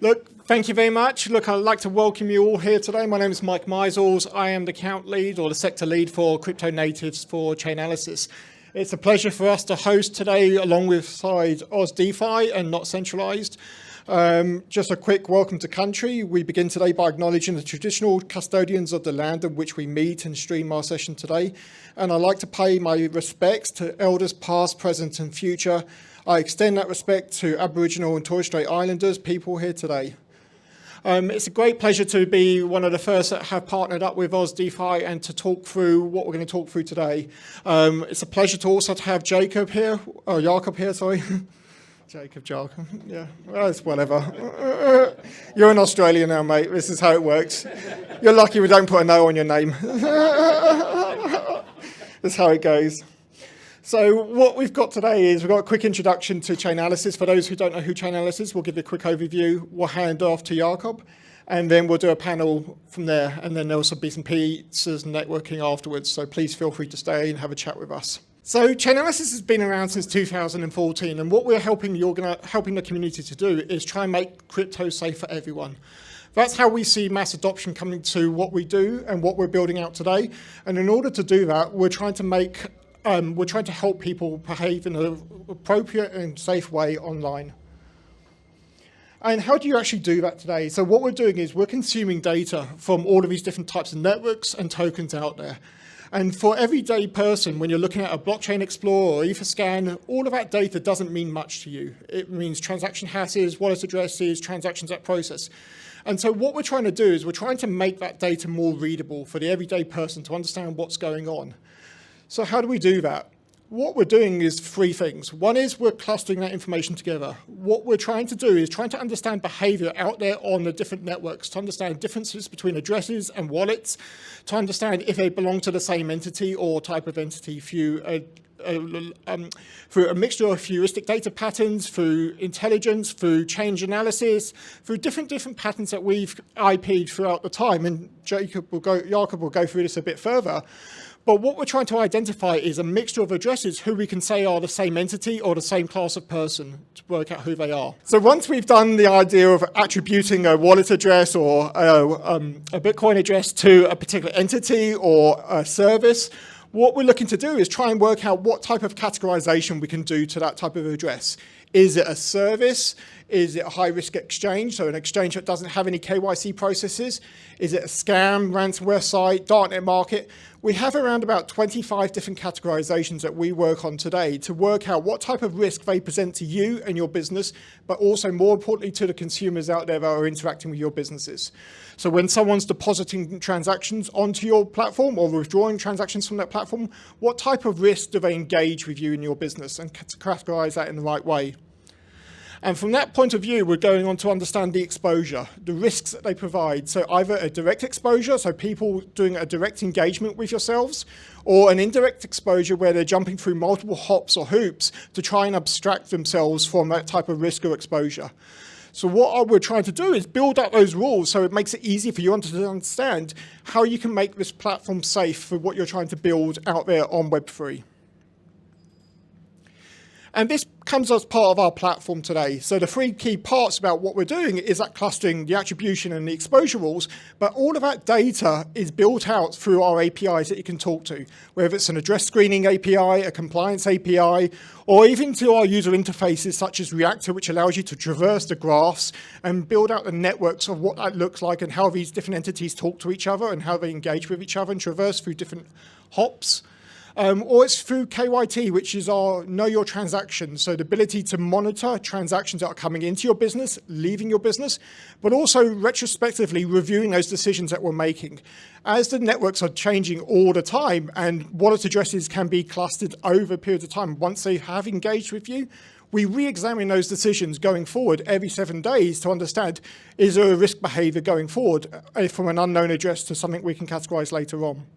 Look, thank you very much. Look, I'd like to welcome you all here today. My name is Mike Meisels. I am the account lead or the sector lead for crypto natives for Chainalysis. It's a pleasure for us to host today alongside Aus DeFi and NotCentralised. Just a quick welcome to country. We begin today by acknowledging the traditional custodians of the land on which we meet and stream our session today. And I'd like to pay my respects to elders past, present and future. I extend that respect to Aboriginal and Torres Strait Islanders people here today. It's a great pleasure to be one of the first that have partnered up with Aus DeFi and to talk through what we're going to talk through today. It's a pleasure to also have Jacob here, sorry. Jacob, yeah, well, it's whatever. You're in Australia now, mate. This is how it works. You're lucky we don't put a no on your name. That's how it goes. So what we've got today is we've got a quick introduction to Chainalysis. For those who don't know who Chainalysis is, we'll give you a quick overview. We'll hand off to Jakob, and then we'll do a panel from there. And then there'll also be some pizzas and networking afterwards. So please feel free to stay and have a chat with us. So Chainalysis has been around since 2014, and what we're helping the community to do is try and make crypto safe for everyone. That's how we see mass adoption coming to what we do and what we're building out today. And in order to do that, we're trying to help people behave in an appropriate and safe way online. And how do you actually do that today? So what we're doing is we're consuming data from all of these different types of networks and tokens out there. And for everyday person, when you're looking at a blockchain explorer or Etherscan, all of that data doesn't mean much to you. It means transaction hashes, wallet addresses, transactions that process. And so what we're trying to do is we're trying to make that data more readable for the everyday person to understand what's going on. So how do we do that? What we're doing is three things. One is we're clustering that information together. What we're trying to do is trying to understand behavior out there on the different networks, to understand differences between addresses and wallets, to understand if they belong to the same entity or type of entity through a mixture of heuristic data patterns, through intelligence, through change analysis, through different patterns that we've IP'd throughout the time. And Jacob will go through this a bit further. But what we're trying to identify is a mixture of addresses who we can say are the same entity or the same class of person to work out who they are. So once we've done the idea of attributing a wallet address or a Bitcoin address to a particular entity or a service, what we're looking to do is try and work out what type of categorization we can do to that type of address. Is it a service? Is it a high-risk exchange, so an exchange that doesn't have any KYC processes? Is it a scam, ransomware site, darknet market? We have around about 25 different categorizations that we work on today to work out what type of risk they present to you and your business, but also more importantly to the consumers out there that are interacting with your businesses. So when someone's depositing transactions onto your platform or withdrawing transactions from that platform, what type of risk do they engage with you in your business, and categorize that in the right way? And from that point of view, we're going on to understand the exposure, the risks that they provide. So either a direct exposure, so people doing a direct engagement with yourselves, or an indirect exposure where they're jumping through multiple hops or hoops to try and abstract themselves from that type of risk or exposure. So what we're trying to do is build up those rules so it makes it easy for you to understand how you can make this platform safe for what you're trying to build out there on Web3. And this comes as part of our platform today. So the three key parts about what we're doing is that clustering, the attribution and the exposure rules, but all of that data is built out through our APIs that you can talk to, whether it's an address screening API, a compliance API, or even to our user interfaces such as Reactor, which allows you to traverse the graphs and build out the networks of what that looks like and how these different entities talk to each other and how they engage with each other and traverse through different hops. Or it's through KYT, which is our Know Your Transaction, so the ability to monitor transactions that are coming into your business, leaving your business, but also retrospectively reviewing those decisions that we're making. As the networks are changing all the time and wallet addresses can be clustered over periods of time, once they have engaged with you, we re-examine those decisions going forward every 7 days to understand, is there a risk behavior going forward from an unknown address to something we can categorize later on.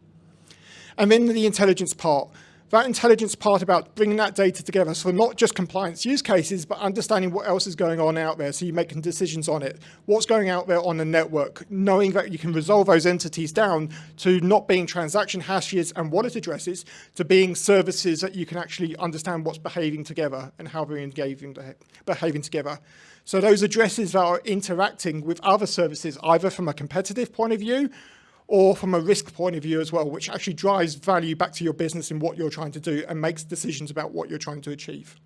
And then the intelligence part. That intelligence part about bringing that data together, so not just compliance use cases, but understanding what else is going on out there, so you're making decisions on it. What's going out there on the network, knowing that you can resolve those entities down to not being transaction hashes and wallet addresses, to being services that you can actually understand what's behaving together and how they're behaving together. So those addresses that are interacting with other services, either from a competitive point of view or from a risk point of view as well, which actually drives value back to your business in what you're trying to do and makes decisions about what you're trying to achieve.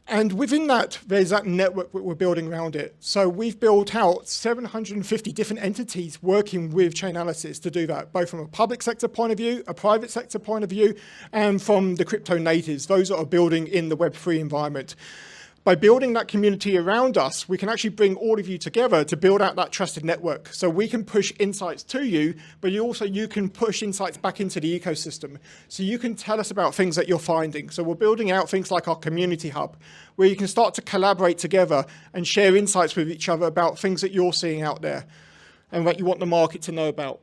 And within that, there's that network that we're building around it. So we've built out 750 different entities working with Chainalysis to do that, both from a public sector point of view, a private sector point of view, and from the crypto natives, those that are building in the Web3 environment. By building that community around us, we can actually bring all of you together to build out that trusted network. So we can push insights to you, but you can push insights back into the ecosystem. So you can tell us about things that you're finding. So we're building out things like our community hub, where you can start to collaborate together and share insights with each other about things that you're seeing out there and that you want the market to know about.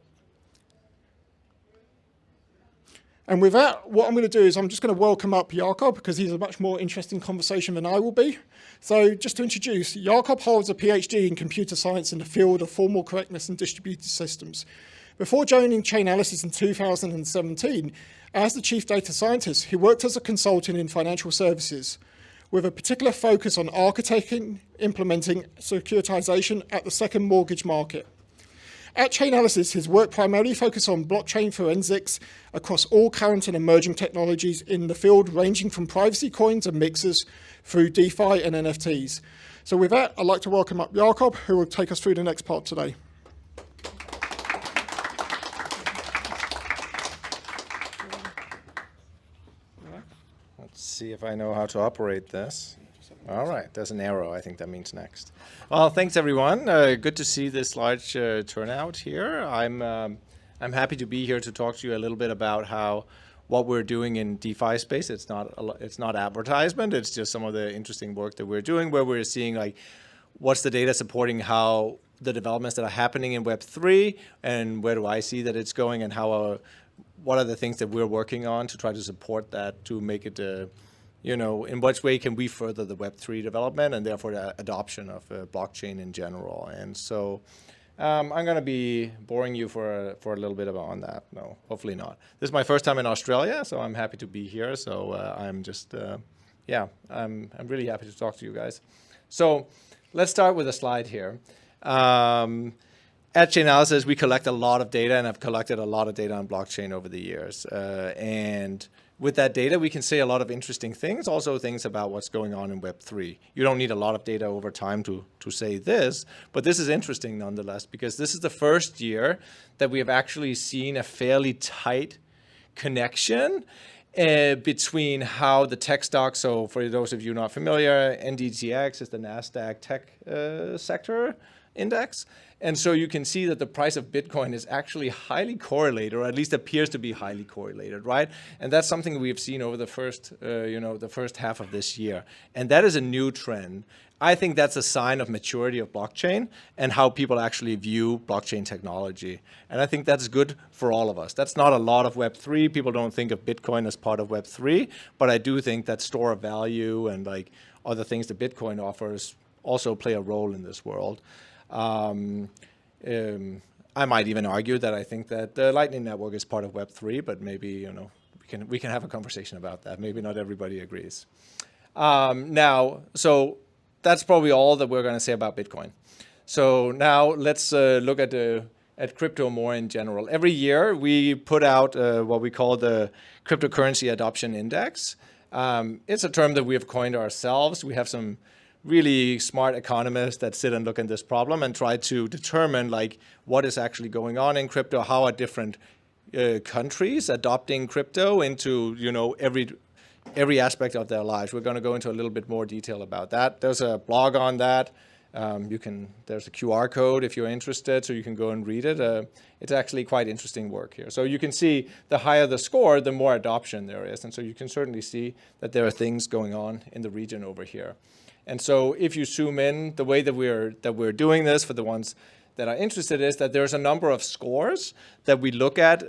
And with that, what I'm going to do is I'm just going to welcome up Jakob, because he's a much more interesting conversation than I will be. So just to introduce, Jakob holds a PhD in computer science in the field of formal correctness and distributed systems. Before joining Chainalysis in 2017, as the chief data scientist, he worked as a consultant in financial services, with a particular focus on architecting, implementing securitization at the second mortgage market. At Chainalysis, his work primarily focused on blockchain forensics across all current and emerging technologies in the field, ranging from privacy coins and mixers through DeFi and NFTs. So with that, I'd like to welcome up Jakob, who will take us through the next part today. Let's see if I know how to operate this. All right, there's an arrow. I think that means next. Well, thanks everyone. Good to see this large turnout here. I'm happy to be here to talk to you a little bit about what we're doing in DeFi space. It's not advertisement. It's just some of the interesting work that we're doing, where we're seeing like what's the data supporting how the developments that are happening in Web3, and where do I see that it's going, and what are the things that we're working on to try to support that, to make it in what way can we further the Web3 development and therefore the adoption of blockchain in general. And so I'm going to be boring you for a little bit on that. No, hopefully not. This is my first time in Australia, so I'm happy to be here. So I'm just, I'm really happy to talk to you guys. So let's start with a slide here. At Chainalysis, we collect a lot of data, and I've collected a lot of data on blockchain over the years. And with that data, we can say a lot of interesting things, also things about what's going on in Web3. You don't need a lot of data over time to say this, but this is interesting nonetheless, because this is the first year that we have actually seen a fairly tight connection between how the tech stocks, so for those of you not familiar, NDTX is the NASDAQ tech sector index. And so you can see that the price of Bitcoin is actually highly correlated, or at least appears to be highly correlated, right? And that's something we've seen over the first half of this year. And that is a new trend. I think that's a sign of maturity of blockchain and how people actually view blockchain technology. And I think that's good for all of us. That's not a lot of Web3. People don't think of Bitcoin as part of Web3, but I do think that store of value and like other things that Bitcoin offers also play a role in this world. I might even argue that I think that the Lightning Network is part of Web3, but maybe we can have a conversation about that. Maybe not everybody agrees. Now, so that's probably all that we're going to say about Bitcoin. So now let's look at crypto more in general. Every year we put out what we call the Cryptocurrency Adoption Index. It's a term that we have coined ourselves. We have some really smart economists that sit and look at this problem and try to determine like what is actually going on in crypto, how are different countries adopting crypto into every aspect of their lives. We're going to go into a little bit more detail about that. There's a blog on that. There's a QR code if you're interested, so you can go and read it. It's actually quite interesting work here. So you can see the higher the score, the more adoption there is. And so you can certainly see that there are things going on in the region over here. And so if you zoom in, the way that we're doing this, for the ones that are interested is that there's a number of scores that we look at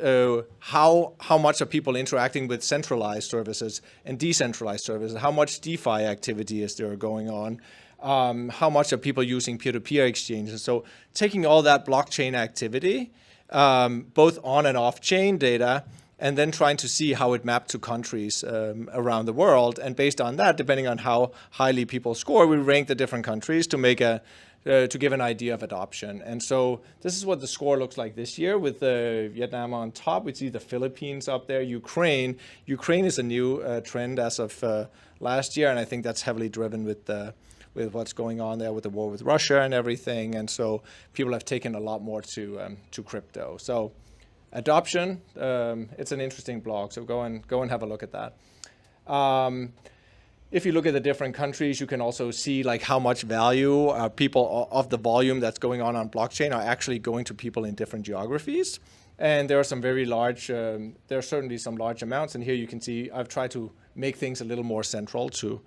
how much are people interacting with centralized services and decentralized services, how much DeFi activity is there going on, how much are people using peer-to-peer exchanges. So taking all that blockchain activity, both on and off-chain data, and then trying to see how it mapped to countries around the world. And based on that, depending on how highly people score, we rank the different countries to make to give an idea of adoption. And so this is what the score looks like this year with Vietnam on top. We see the Philippines up there, Ukraine. Ukraine is a new trend as of last year, and I think that's heavily driven with what's going on there with the war with Russia and everything. And so people have taken a lot more to crypto. So adoption, it's an interesting blog, so go and have a look at that. If you look at the different countries, you can also see like how much value people of the volume that's going on blockchain are actually going to people in different geographies. And there are some very large, there are certainly some large amounts. And here you can see I've tried to make things a little more central to,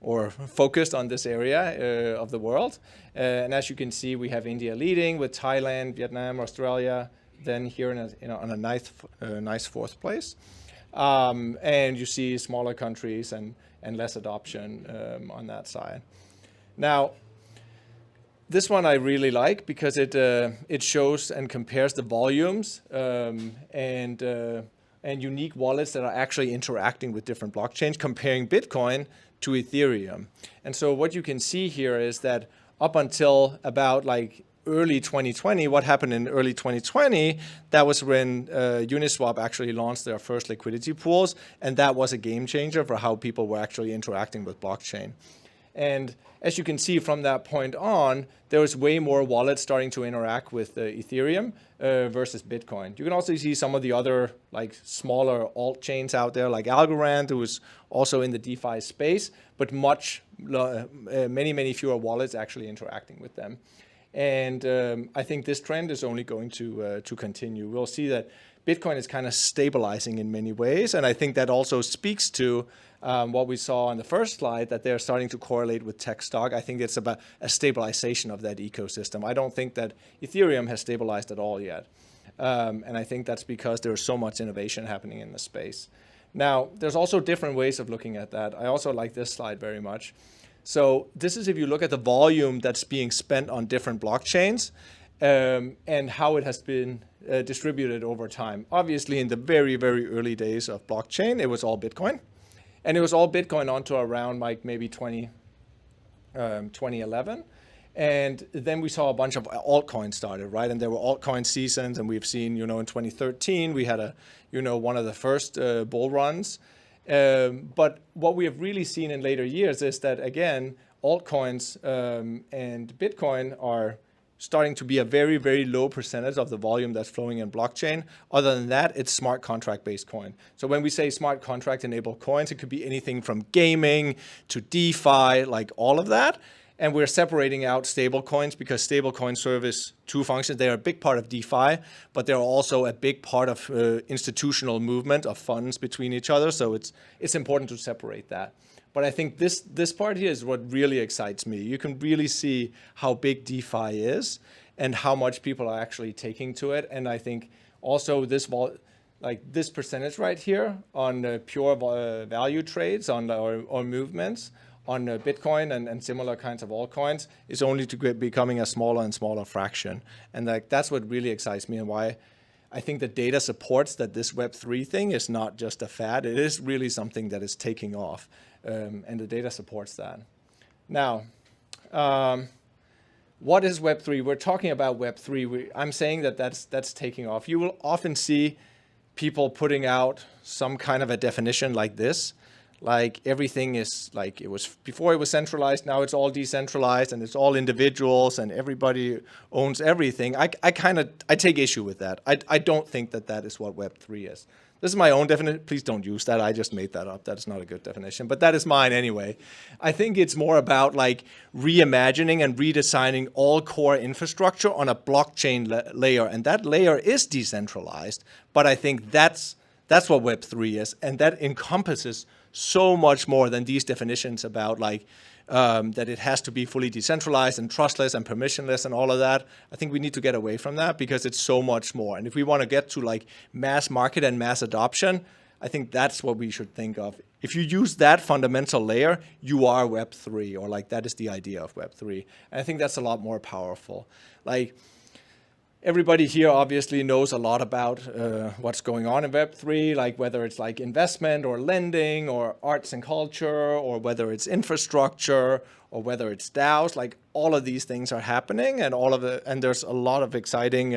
or focused on this area of the world. And as you can see, we have India leading with Thailand, Vietnam, Australia, then here on a nice fourth place. And you see smaller countries and less adoption on that side. Now, this one I really like because it shows and compares the volumes and unique wallets that are actually interacting with different blockchains, comparing Bitcoin to Ethereum. And so what you can see here is that up until about like early 2020, what happened in early 2020, that was when Uniswap actually launched their first liquidity pools, and that was a game changer for how people were actually interacting with blockchain. And as you can see from that point on, there was way more wallets starting to interact with Ethereum versus Bitcoin. You can also see some of the other like smaller alt chains out there, like Algorand, who is also in the DeFi space, but many fewer wallets actually interacting with them. And I think this trend is only going to continue. We'll see that Bitcoin is kind of stabilizing in many ways. And I think that also speaks to what we saw on the first slide, that they're starting to correlate with tech stock. I think it's about a stabilization of that ecosystem. I don't think that Ethereum has stabilized at all yet. And I think that's because there's so much innovation happening in the space. Now, there's also different ways of looking at that. I also like this slide very much. So this is if you look at the volume that's being spent on different blockchains and how it has been distributed over time. Obviously, in the very, very early days of blockchain, it was all Bitcoin. And it was all Bitcoin onto around like maybe 2011. And then we saw a bunch of altcoins started, right? And there were altcoin seasons, and we've seen, in 2013, we had one of the first bull runs. But what we have really seen in later years is that, again, altcoins and Bitcoin are starting to be a very, very low percentage of the volume that's flowing in blockchain. Other than that, it's smart contract-based coin. So when we say smart contract-enabled coins, it could be anything from gaming to DeFi, like all of that. And we're separating out stable coins because stable coins service two functions. They're a big part of DeFi, but they're also a big part of institutional movement of funds between each other. So it's important to separate that. But I think this part here is what really excites me. You can really see how big DeFi is and how much people are actually taking to it. And I think also this percentage right here on pure value trades or movements on Bitcoin and similar kinds of altcoins is only becoming a smaller and smaller fraction. And that's what really excites me and why I think the data supports that this Web3 thing is not just a fad. It is really something that is taking off, and the data supports that. Now, what is Web3? We're talking about Web3. I'm saying that that's taking off. You will often see people putting out some kind of a definition like this. Like everything is like it was before it was centralized, now it's all decentralized and it's all individuals and everybody owns everything. I take issue with that. I don't think that is what Web3 is. This is my own definition. Please don't use that. I just made that up. That's not a good definition, but that is mine anyway. I think it's more about like reimagining and redesigning all core infrastructure on a blockchain layer, and that layer is decentralized. But I think that's what Web3 is, and that encompasses so much more than these definitions about like that it has to be fully decentralized and trustless and permissionless and all of that. I think we need to get away from that because it's so much more. And if we want to get to like mass market and mass adoption, I think that's what we should think of. If you use that fundamental layer, you are Web3, or like that is the idea of Web3. And I think that's a lot more powerful. Like, everybody here obviously knows a lot about what's going on in Web3, like whether it's like investment or lending or arts and culture, or whether it's infrastructure or whether it's DAOs. Like all of these things are happening, and there's a lot of exciting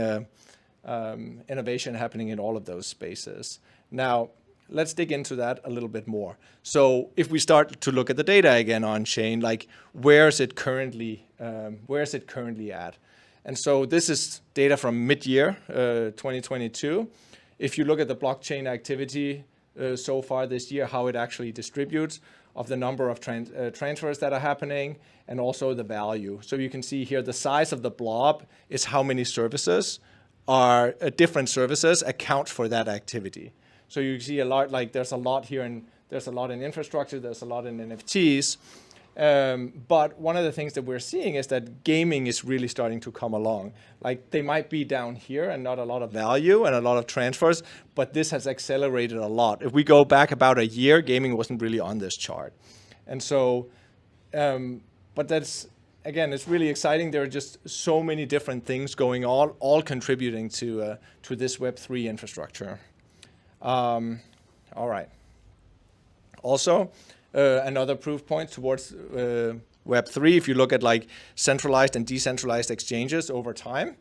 innovation happening in all of those spaces. Now, let's dig into that a little bit more. So if we start to look at the data again on chain, like where is it currently at? And so this is data from mid-year 2022. If you look at the blockchain activity so far this year, how it actually distributes of the number of transfers that are happening and also the value. So you can see here the size of the blob is how many services are different services account for that activity. So you see a lot, like there's a lot here, and there's a lot in infrastructure, there's a lot in NFTs. But one of the things that we're seeing is that gaming is really starting to come along. Like they might be down here and not a lot of value and a lot of transfers, but this has accelerated a lot. If we go back about a year, gaming wasn't really on this chart. And so, but that's, again, it's really exciting. There are just so many different things going on, all contributing to this Web3 infrastructure. All right. Also, another proof point towards Web3, if you look at like centralized and decentralized exchanges over time,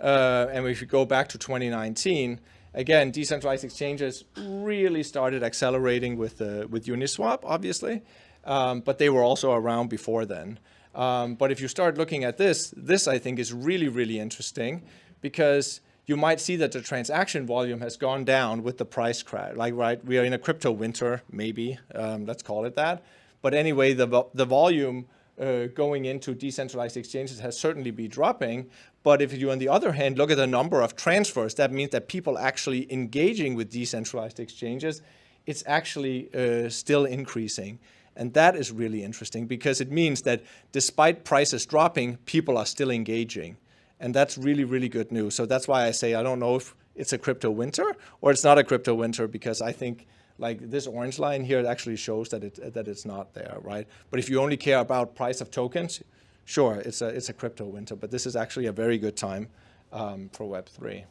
and if you go back to 2019, again, decentralized exchanges really started accelerating with Uniswap, obviously, but they were also around before then. But if you start looking at this I think is really, really interesting, because you might see that the transaction volume has gone down with the price crash. Like, right, we are in a crypto winter, maybe, let's call it that. But anyway, the volume going into decentralized exchanges has certainly been dropping. But if you, on the other hand, look at the number of transfers, that means that people actually engaging with decentralized exchanges, it's actually still increasing. And that is really interesting, because it means that despite prices dropping, people are still engaging. And that's really, really good news. So that's why I say I don't know if it's a crypto winter or it's not a crypto winter, because I think like this orange line here actually shows that it's not there, right? But if you only care about price of tokens, sure, it's a crypto winter. But this is actually a very good time for Web3.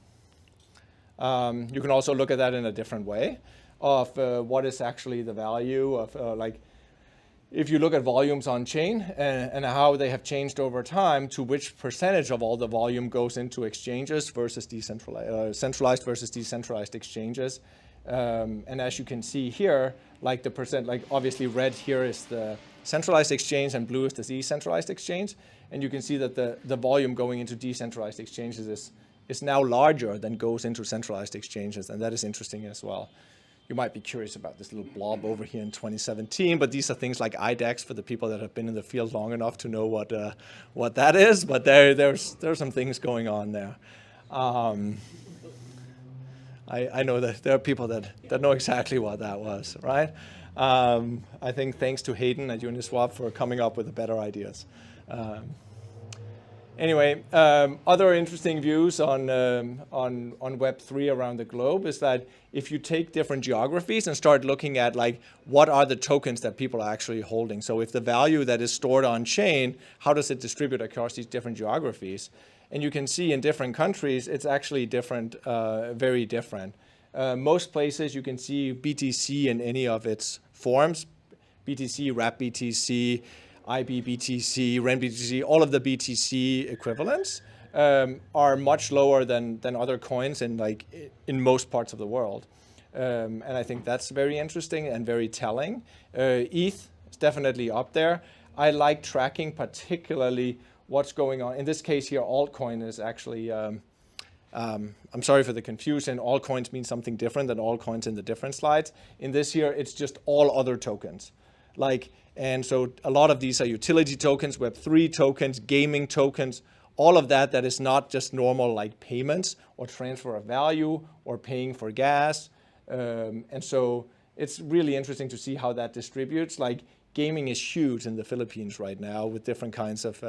You can also look at that in a different way of what is actually the value of like, if you look at volumes on chain and how they have changed over time, to which percentage of all the volume goes into exchanges versus decentralized, centralized versus decentralized exchanges. And as you can see here, like the percent, like obviously red here is the centralized exchange and blue is the decentralized exchange. And you can see that the volume going into decentralized exchanges is now larger than goes into centralized exchanges. And that is interesting as well. You might be curious about this little blob over here in 2017, but these are things like IDEX for the people that have been in the field long enough to know what that is. But there's some things going on there. I know that there are people that know exactly what that was, right? I think thanks to Hayden at Uniswap for coming up with the better ideas. Anyway, other interesting views on Web3 around the globe is that if you take different geographies and start looking at like what are the tokens that people are actually holding. So if the value that is stored on chain, how does it distribute across these different geographies? And you can see in different countries, it's actually different, very different. Most places you can see BTC in any of its forms, BTC, wrap BTC, IBBTC, RenBTC, all of the BTC equivalents are much lower than other coins in most parts of the world. And I think that's very interesting and very telling. ETH is definitely up there. I like tracking particularly what's going on. In this case here, altcoin is actually, I'm sorry for the confusion, altcoins mean something different than altcoins in the different slides. In this here, it's just all other tokens. And so a lot of these are utility tokens, Web3 tokens, gaming tokens, all of that is not just normal like payments or transfer of value or paying for gas. And so it's really interesting to see how that distributes. Like gaming is huge in the Philippines right now with different kinds of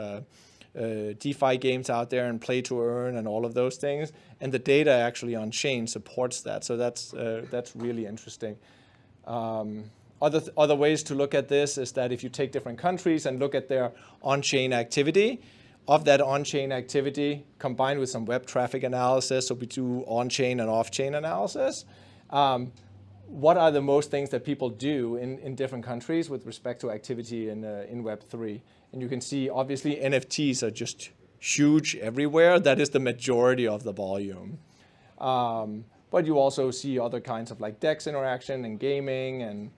DeFi games out there and play to earn and all of those things. And the data actually on chain supports that. So that's really interesting. Other ways to look at this is that if you take different countries and look at their on-chain activity, of that on-chain activity combined with some web traffic analysis, so we do on-chain and off-chain analysis, what are the most things that people do in different countries with respect to activity in Web3? And you can see, obviously, NFTs are just huge everywhere. That is the majority of the volume. But you also see other kinds of like DEX interaction and gaming and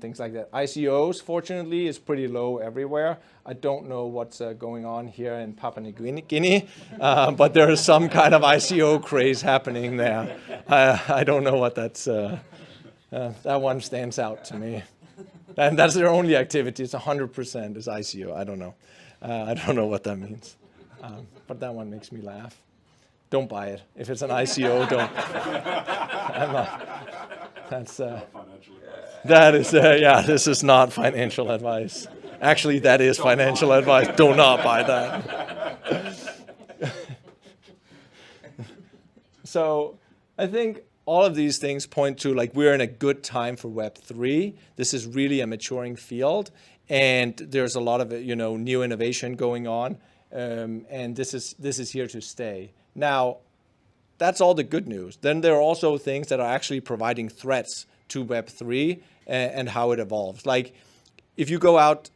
things like that. ICOs, fortunately, is pretty low everywhere. I don't know what's going on here in Papua New Guinea, but there is some kind of ICO craze happening there. I don't know what that's, that one stands out to me. And that's their only activity. It's 100% is ICO. I don't know. I don't know what that means. But that one makes me laugh. Don't buy it. If it's an ICO, don't. I'm not. That's, that is, yeah, this is not financial advice. Actually, that is financial advice. Do not buy that. So I think all of these things point to like we're in a good time for Web3. This is really a maturing field, and there's a lot of new innovation going on, and this is here to stay. Now, that's all the good news. Then there are also things that are actually providing threats to Web3 and how it evolves. Like if you go out,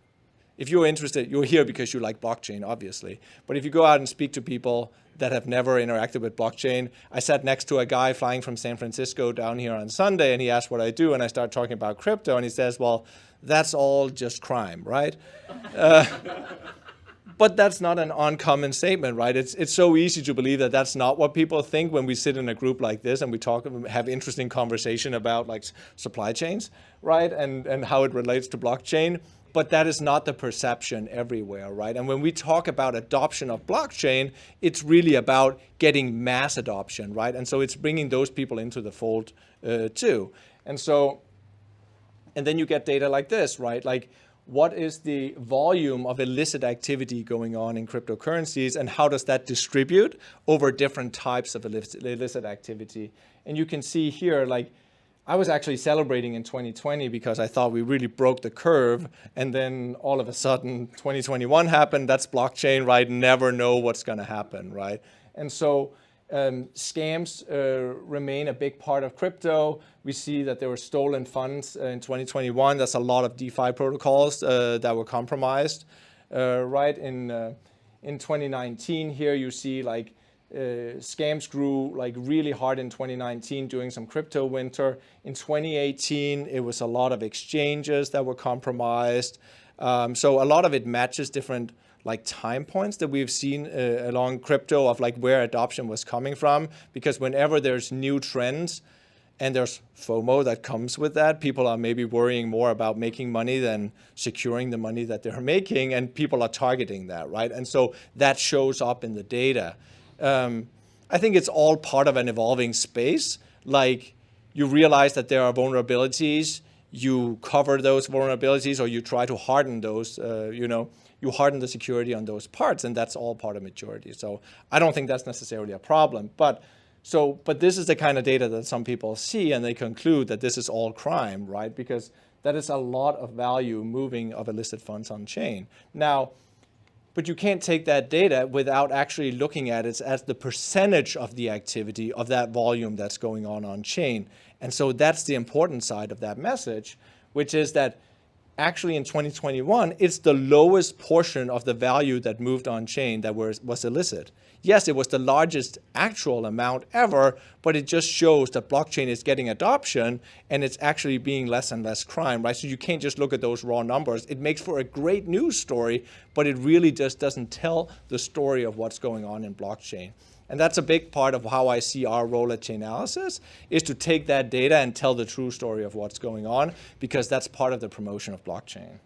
if you're interested, you're here because you like blockchain, obviously. But if you go out and speak to people that have never interacted with blockchain, I sat next to a guy flying from San Francisco down here on Sunday, and he asked what I do, and I started talking about crypto, and he says, well, that's all just crime, right? But that's not an uncommon statement, right? It's so easy to believe that that's not what people think when we sit in a group like this and we talk, have interesting conversation about like supply chains, right? And how it relates to blockchain. But that is not the perception everywhere, right? And when we talk about adoption of blockchain, it's really about getting mass adoption, right? And so it's bringing those people into the fold too. And then you get data like this, right? Like, what is the volume of illicit activity going on in cryptocurrencies, and how does that distribute over different types of illicit activity? And you can see here, like, I was actually celebrating in 2020 because I thought we really broke the curve, and then all of a sudden 2021 happened. That's blockchain, right? Never know what's going to happen, right? And so scams remain a big part of crypto. We see that there were stolen funds in 2021. That's a lot of DeFi protocols that were compromised, right? In 2019 here, you see like scams grew like really hard in 2019 during some crypto winter. In 2018, it was a lot of exchanges that were compromised. So a lot of it matches different like time points that we've seen along crypto of like where adoption was coming from, because whenever there's new trends and there's FOMO that comes with that, people are maybe worrying more about making money than securing the money that they're making, and people are targeting that, right? And so that shows up in the data. I think it's all part of an evolving space. Like you realize that there are vulnerabilities, you cover those vulnerabilities, or you try to harden those, you harden the security on those parts, and that's all part of maturity. So I don't think that's necessarily a problem. But this is the kind of data that some people see, and they conclude that this is all crime, right? Because that is a lot of value moving of illicit funds on chain. Now, but you can't take that data without actually looking at it as the percentage of the activity of that volume that's going on chain. And so that's the important side of that message, which is that actually in 2021, it's the lowest portion of the value that moved on chain that was illicit. Yes, it was the largest actual amount ever, but it just shows that blockchain is getting adoption and it's actually being less and less crime, right? So you can't just look at those raw numbers. It makes for a great news story, but it really just doesn't tell the story of what's going on in blockchain. And that's a big part of how I see our role at Chainalysis, is to take that data and tell the true story of what's going on, because that's part of the promotion of blockchain.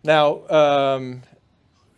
Now,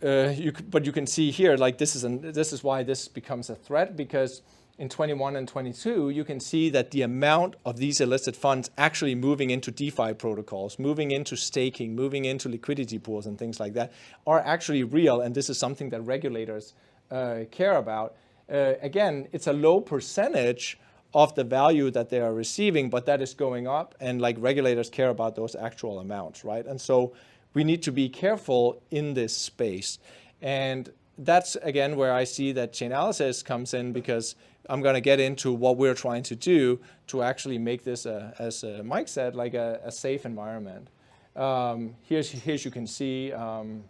but you can see here, like this is why this becomes a threat, because in 21 and 22, you can see that the amount of these illicit funds actually moving into DeFi protocols, moving into staking, moving into liquidity pools and things like that are actually real. And this is something that regulators care about. Again, it's a low percentage of the value that they are receiving, but that is going up, and like regulators care about those actual amounts, right? And so we need to be careful in this space. And that's, again, where I see that Chainalysis comes in, because I'm going to get into what we're trying to do to actually make this, as Mike said, like a safe environment. Here you can see on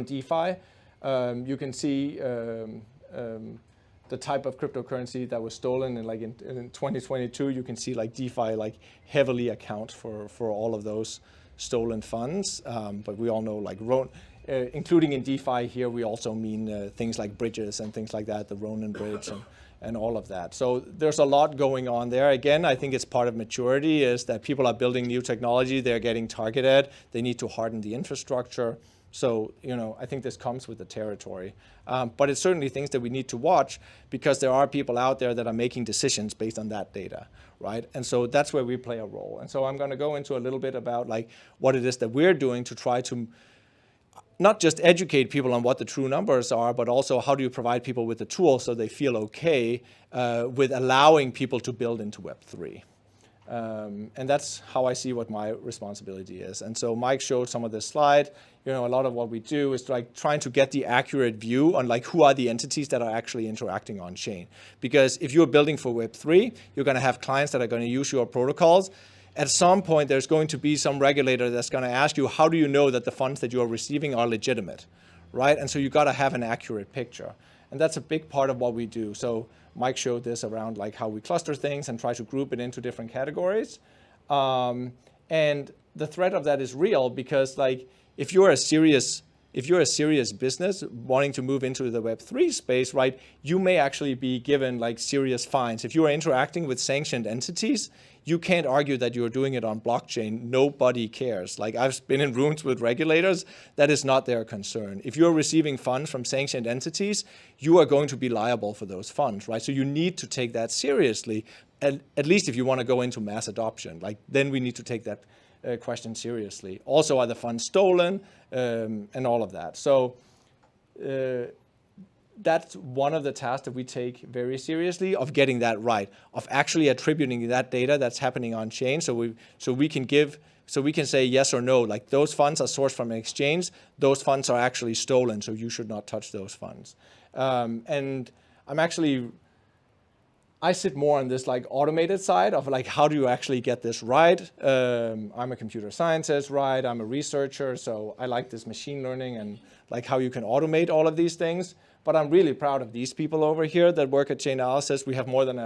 DeFi, you can see the type of cryptocurrency that was stolen, and like in 2022, you can see like DeFi like heavily account for all of those stolen funds. But we all know like including in DeFi here, we also mean things like bridges and things like that, the Ronin bridge and all of that. So there's a lot going on there. Again, I think it's part of maturity is that people are building new technology, they're getting targeted, they need to harden the infrastructure. So, I think this comes with the territory. But it's certainly things that we need to watch, because there are people out there that are making decisions based on that data, right? And so that's where we play a role. And so I'm going to go into a little bit about like what it is that we're doing to try to not just educate people on what the true numbers are, but also how do you provide people with the tools so they feel okay with allowing people to build into Web3. And that's how I see what my responsibility is. And so Mike showed some of this slide. A lot of what we do is like trying to get the accurate view on like who are the entities that are actually interacting on chain. Because if you're building for Web3, you're going to have clients that are going to use your protocols. At some point, there's going to be some regulator that's going to ask you, how do you know that the funds that you are receiving are legitimate, right? And so you got to have an accurate picture. And that's a big part of what we do. So Mike showed this around like how we cluster things and try to group it into different categories. And the threat of that is real, because like if you're a serious business wanting to move into the Web3 space, right, you may actually be given like serious fines. If you are interacting with sanctioned entities, you can't argue that you're doing it on blockchain. Nobody cares. Like I've been in rooms with regulators, that is not their concern. If you're receiving funds from sanctioned entities, you are going to be liable for those funds, right? So you need to take that seriously, at least if you want to go into mass adoption. Like then we need to take that question seriously. Also, are the funds stolen and all of that. So that's one of the tasks that we take very seriously, of getting that right, of actually attributing that data that's happening on chain. So we can say yes or no, like those funds are sourced from an exchange, those funds are actually stolen, so you should not touch those funds. And I sit more on this like automated side of like, how do you actually get this right? I'm a computer scientist, right? I'm a researcher, so I like this machine learning and like how you can automate all of these things. But I'm really proud of these people over here that work at Chainalysis. We have more than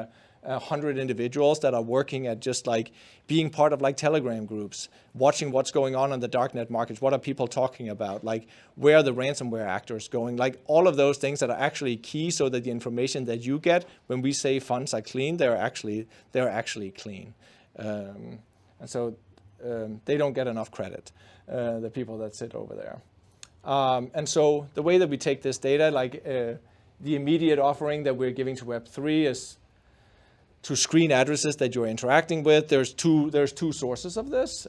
100 individuals that are working at just like being part of like Telegram groups, watching what's going on the darknet markets. What are people talking about? Like where are the ransomware actors going? Like all of those things that are actually key, so that the information that you get when we say funds are clean, they're actually clean. And so they don't get enough credit, the people that sit over there. And so the way that we take this data, like the immediate offering that we're giving to Web3 is to screen addresses that you're interacting with. There's two sources of this.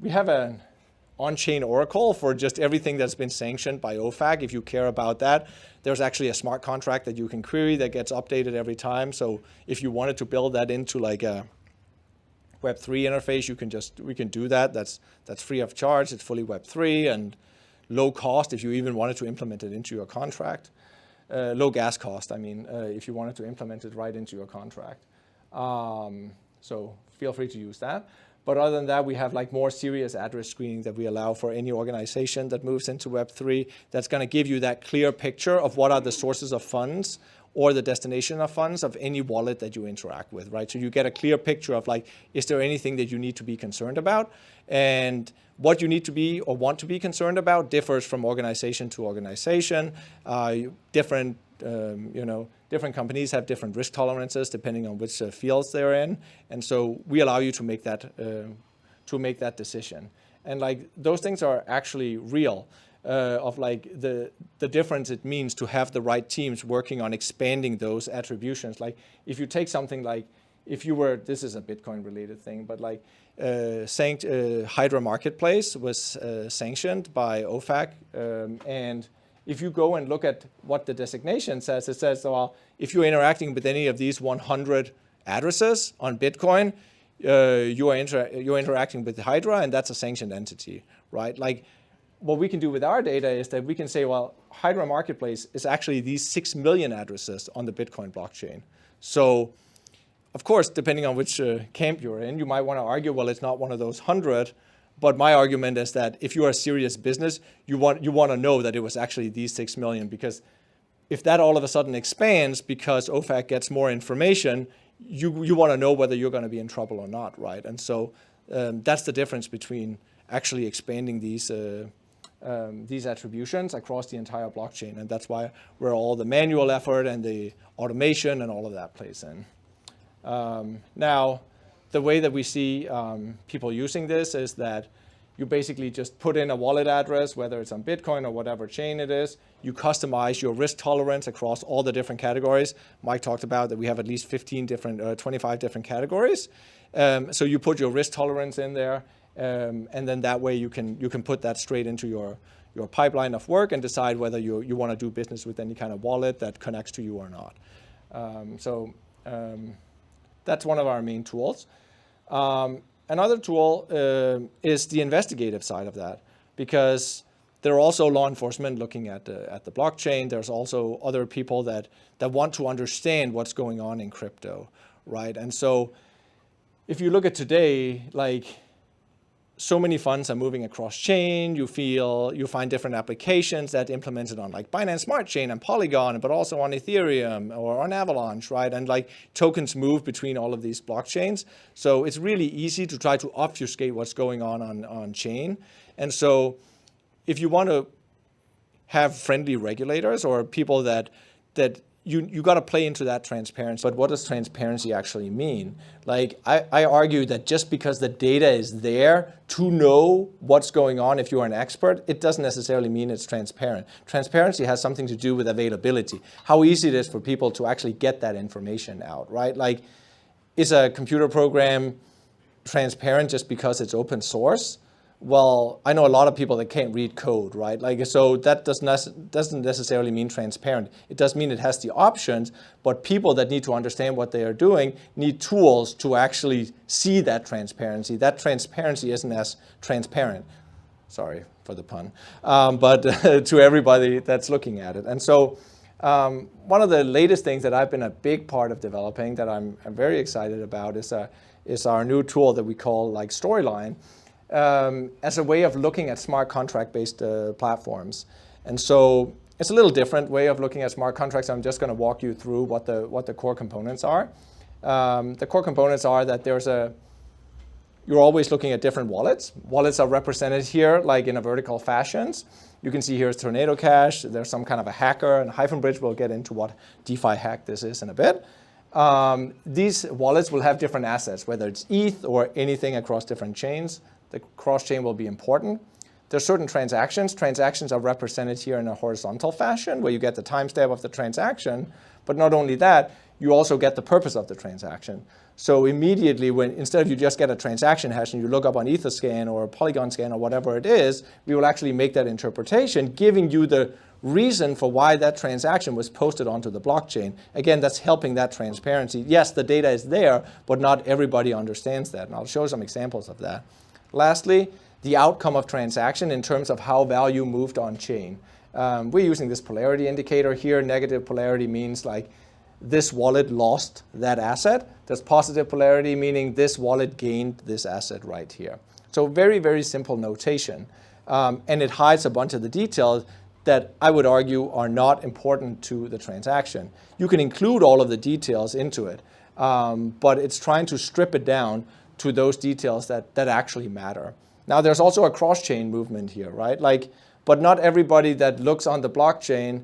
We have an on-chain oracle for just everything that's been sanctioned by OFAC. If you care about that, there's actually a smart contract that you can query that gets updated every time. So if you wanted to build that into like a Web3 interface, we can do that. That's free of charge. It's fully Web3 and low cost if you even wanted to implement it into your contract. Low gas cost, if you wanted to implement it right into your contract. So feel free to use that. But other than that, we have like more serious address screening that we allow for any organization that moves into Web3. That's going to give you that clear picture of what are the sources of funds or the destination of funds of any wallet that you interact with, right? So you get a clear picture of like, is there anything that you need to be concerned about? And what you need to be or want to be concerned about differs from organization to organization. Different companies have different risk tolerances depending on which fields they're in. And so we allow you to make that decision. And like those things are actually real. of like the difference it means to have the right teams working on expanding those attributions. Like if you take something like, if you were, this is a Bitcoin related thing, but like Hydra Marketplace was sanctioned by OFAC, and if you go and look at what the designation says, it says, well, if you're interacting with any of these 100 addresses on Bitcoin, you're interacting with Hydra, and that's a sanctioned entity, right? Like what we can do with our data is that we can say, well, Hydra Marketplace is actually these 6 million addresses on the Bitcoin blockchain. So of course, depending on which camp you're in, you might want to argue, well, it's not one of those 100. But my argument is that if you are a serious business, you want to know that it was actually these 6 million, because if that all of a sudden expands because OFAC gets more information, you want to know whether you're going to be in trouble or not, right? And so that's the difference between actually expanding these attributions across the entire blockchain, and that's where all the manual effort and the automation and all of that plays in. Now, the way that we see people using this is that you basically just put in a wallet address, whether it's on Bitcoin or whatever chain it is. You customize your risk tolerance across all the different categories. Mike talked about that we have at least 25 different categories. So you put your risk tolerance in there, and then that way you can put that straight into your pipeline of work and decide whether you want to do business with any kind of wallet that connects to you or not. That's one of our main tools. Another tool is the investigative side of that, because there are also law enforcement looking at the blockchain. There's also other people that want to understand what's going on in crypto, right? And so if you look at today, like so many funds are moving across chain. You find different applications that implement it on like Binance Smart Chain and Polygon, but also on Ethereum or on Avalanche, right? And like tokens move between all of these blockchains. So it's really easy to try to obfuscate what's going on chain. And so if you want to have friendly regulators or people that you got to play into that transparency. But what does transparency actually mean? Like, I argue that just because the data is there to know what's going on if you're an expert, it doesn't necessarily mean it's transparent. Transparency has something to do with availability, how easy it is for people to actually get that information out, right? Like, is a computer program transparent just because it's open source? Well, I know a lot of people that can't read code, right? Like, so that doesn't necessarily mean transparent. It does mean it has the options, but people that need to understand what they are doing need tools to actually see that transparency. That transparency isn't as transparent. Sorry for the pun, but to everybody that's looking at it. And so one of the latest things that I've been a big part of developing that I'm very excited about is our new tool that we call like Storyline, as a way of looking at smart contract-based platforms. And so it's a little different way of looking at smart contracts. I'm just going to walk you through what the core components are. The core components are that you're always looking at different wallets. Wallets are represented here like in a vertical fashions. You can see here is Tornado Cash. There's some kind of a hacker, and Hyphen Bridge will get into what DeFi hack this is in a bit. These wallets will have different assets, whether it's ETH or anything across different chains. The cross-chain will be important. There's certain transactions. Transactions are represented here in a horizontal fashion where you get the timestamp of the transaction. But not only that, you also get the purpose of the transaction. So immediately, instead of you just get a transaction hash and you look up on Etherscan or Polygon Scan or whatever it is, we will actually make that interpretation, giving you the reason for why that transaction was posted onto the blockchain. Again, that's helping that transparency. Yes, the data is there, but not everybody understands that. And I'll show some examples of that. Lastly, the outcome of transaction in terms of how value moved on chain. We're using this polarity indicator here. Negative polarity means like this wallet lost that asset. There's positive polarity, meaning this wallet gained this asset right here. So very, very simple notation. And it hides a bunch of the details that I would argue are not important to the transaction. You can include all of the details into it, but it's trying to strip it down to those details that actually matter. Now, there's also a cross-chain movement here, right? Like, but not everybody that looks on the blockchain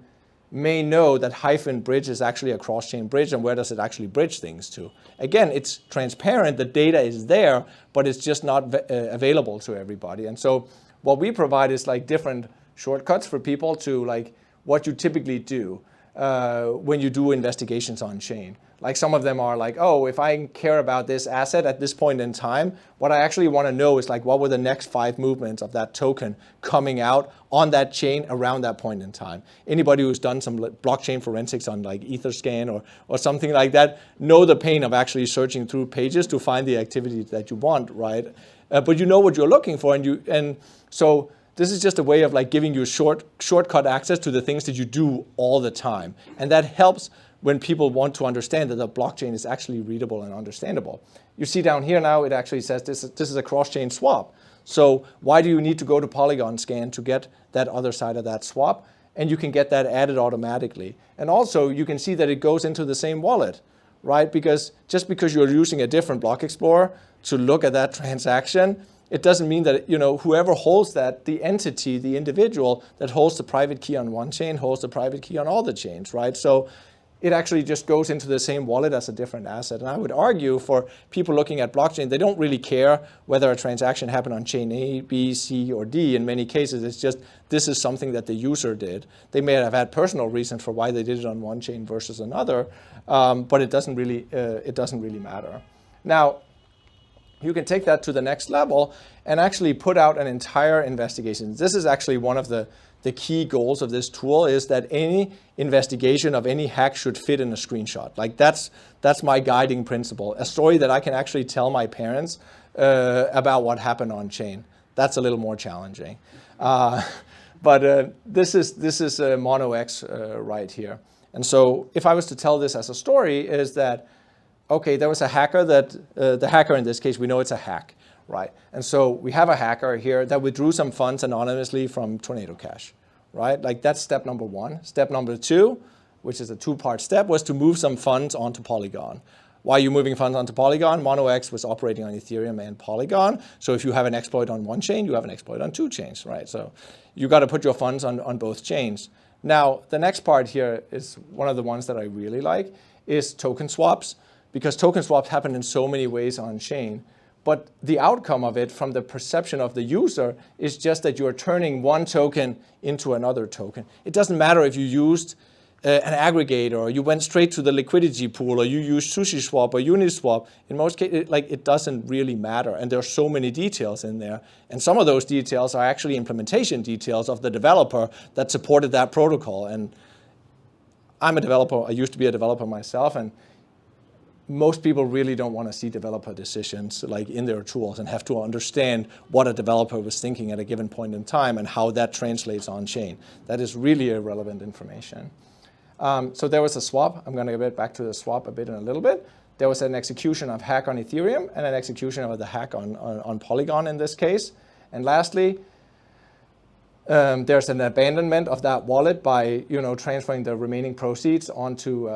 may know that Hyphen Bridge is actually a cross-chain bridge, and where does it actually bridge things to? Again, it's transparent, the data is there, but it's just not available to everybody. And so what we provide is like different shortcuts for people to like what you typically do when you do investigations on chain. Like some of them are like, oh, if I care about this asset at this point in time, what I actually want to know is like, what were the next 5 movements of that token coming out on that chain around that point in time? Anybody who's done some blockchain forensics on like Etherscan or something like that, know the pain of actually searching through pages to find the activity that you want, right? But you know what you're looking for, and so this is just a way of like giving you shortcut access to the things that you do all the time, and that helps when people want to understand that the blockchain is actually readable and understandable. You see down here now, it actually says this is a cross-chain swap. So why do you need to go to Polygon scan to get that other side of that swap? And you can get that added automatically. And also you can see that it goes into the same wallet, right? Because just because you're using a different block explorer to look at that transaction, it doesn't mean that whoever holds that, the entity, the individual that holds the private key on one chain holds the private key on all the chains, right? So it actually just goes into the same wallet as a different asset. And I would argue for people looking at blockchain, they don't really care whether a transaction happened on chain A, B, C, or D. In many cases, it's just this is something that the user did. They may have had personal reasons for why they did it on one chain versus another, but it doesn't really matter. Now, you can take that to the next level and actually put out an entire investigation. This is actually one of the key goals of this tool, is that any investigation of any hack should fit in a screenshot. Like that's my guiding principle. A story that I can actually tell my parents about what happened on chain. That's a little more challenging. But this is Mono X right here. And so if I was to tell this as a story, is that, okay, there was a hacker that, the hacker in this case, we know it's a hack, right? And so we have a hacker here that withdrew some funds anonymously from Tornado Cash, right? Like that's step number 1. Step number 2, which is a 2-part step, was to move some funds onto Polygon. Why are you moving funds onto Polygon? MonoX was operating on Ethereum and Polygon. So if you have an exploit on one chain, you have an exploit on 2 chains, right? So you got to put your funds on both chains. Now, the next part here is one of the ones that I really like, is token swaps, because token swaps happen in so many ways on chain. But the outcome of it from the perception of the user is just that you're turning one token into another token. It doesn't matter if you used an aggregator, or you went straight to the liquidity pool, or you used SushiSwap or Uniswap. In most cases, it doesn't really matter. And there are so many details in there. And some of those details are actually implementation details of the developer that supported that protocol. And I'm a developer. I used to be a developer myself. And most people really don't want to see developer decisions like in their tools and have to understand what a developer was thinking at a given point in time and how that translates on chain. That is really irrelevant information. So there was a swap. I'm going to get back to the swap a bit in a little bit. There was an execution of hack on Ethereum and an execution of the hack on Polygon in this case. And lastly, there's an abandonment of that wallet by transferring the remaining proceeds onto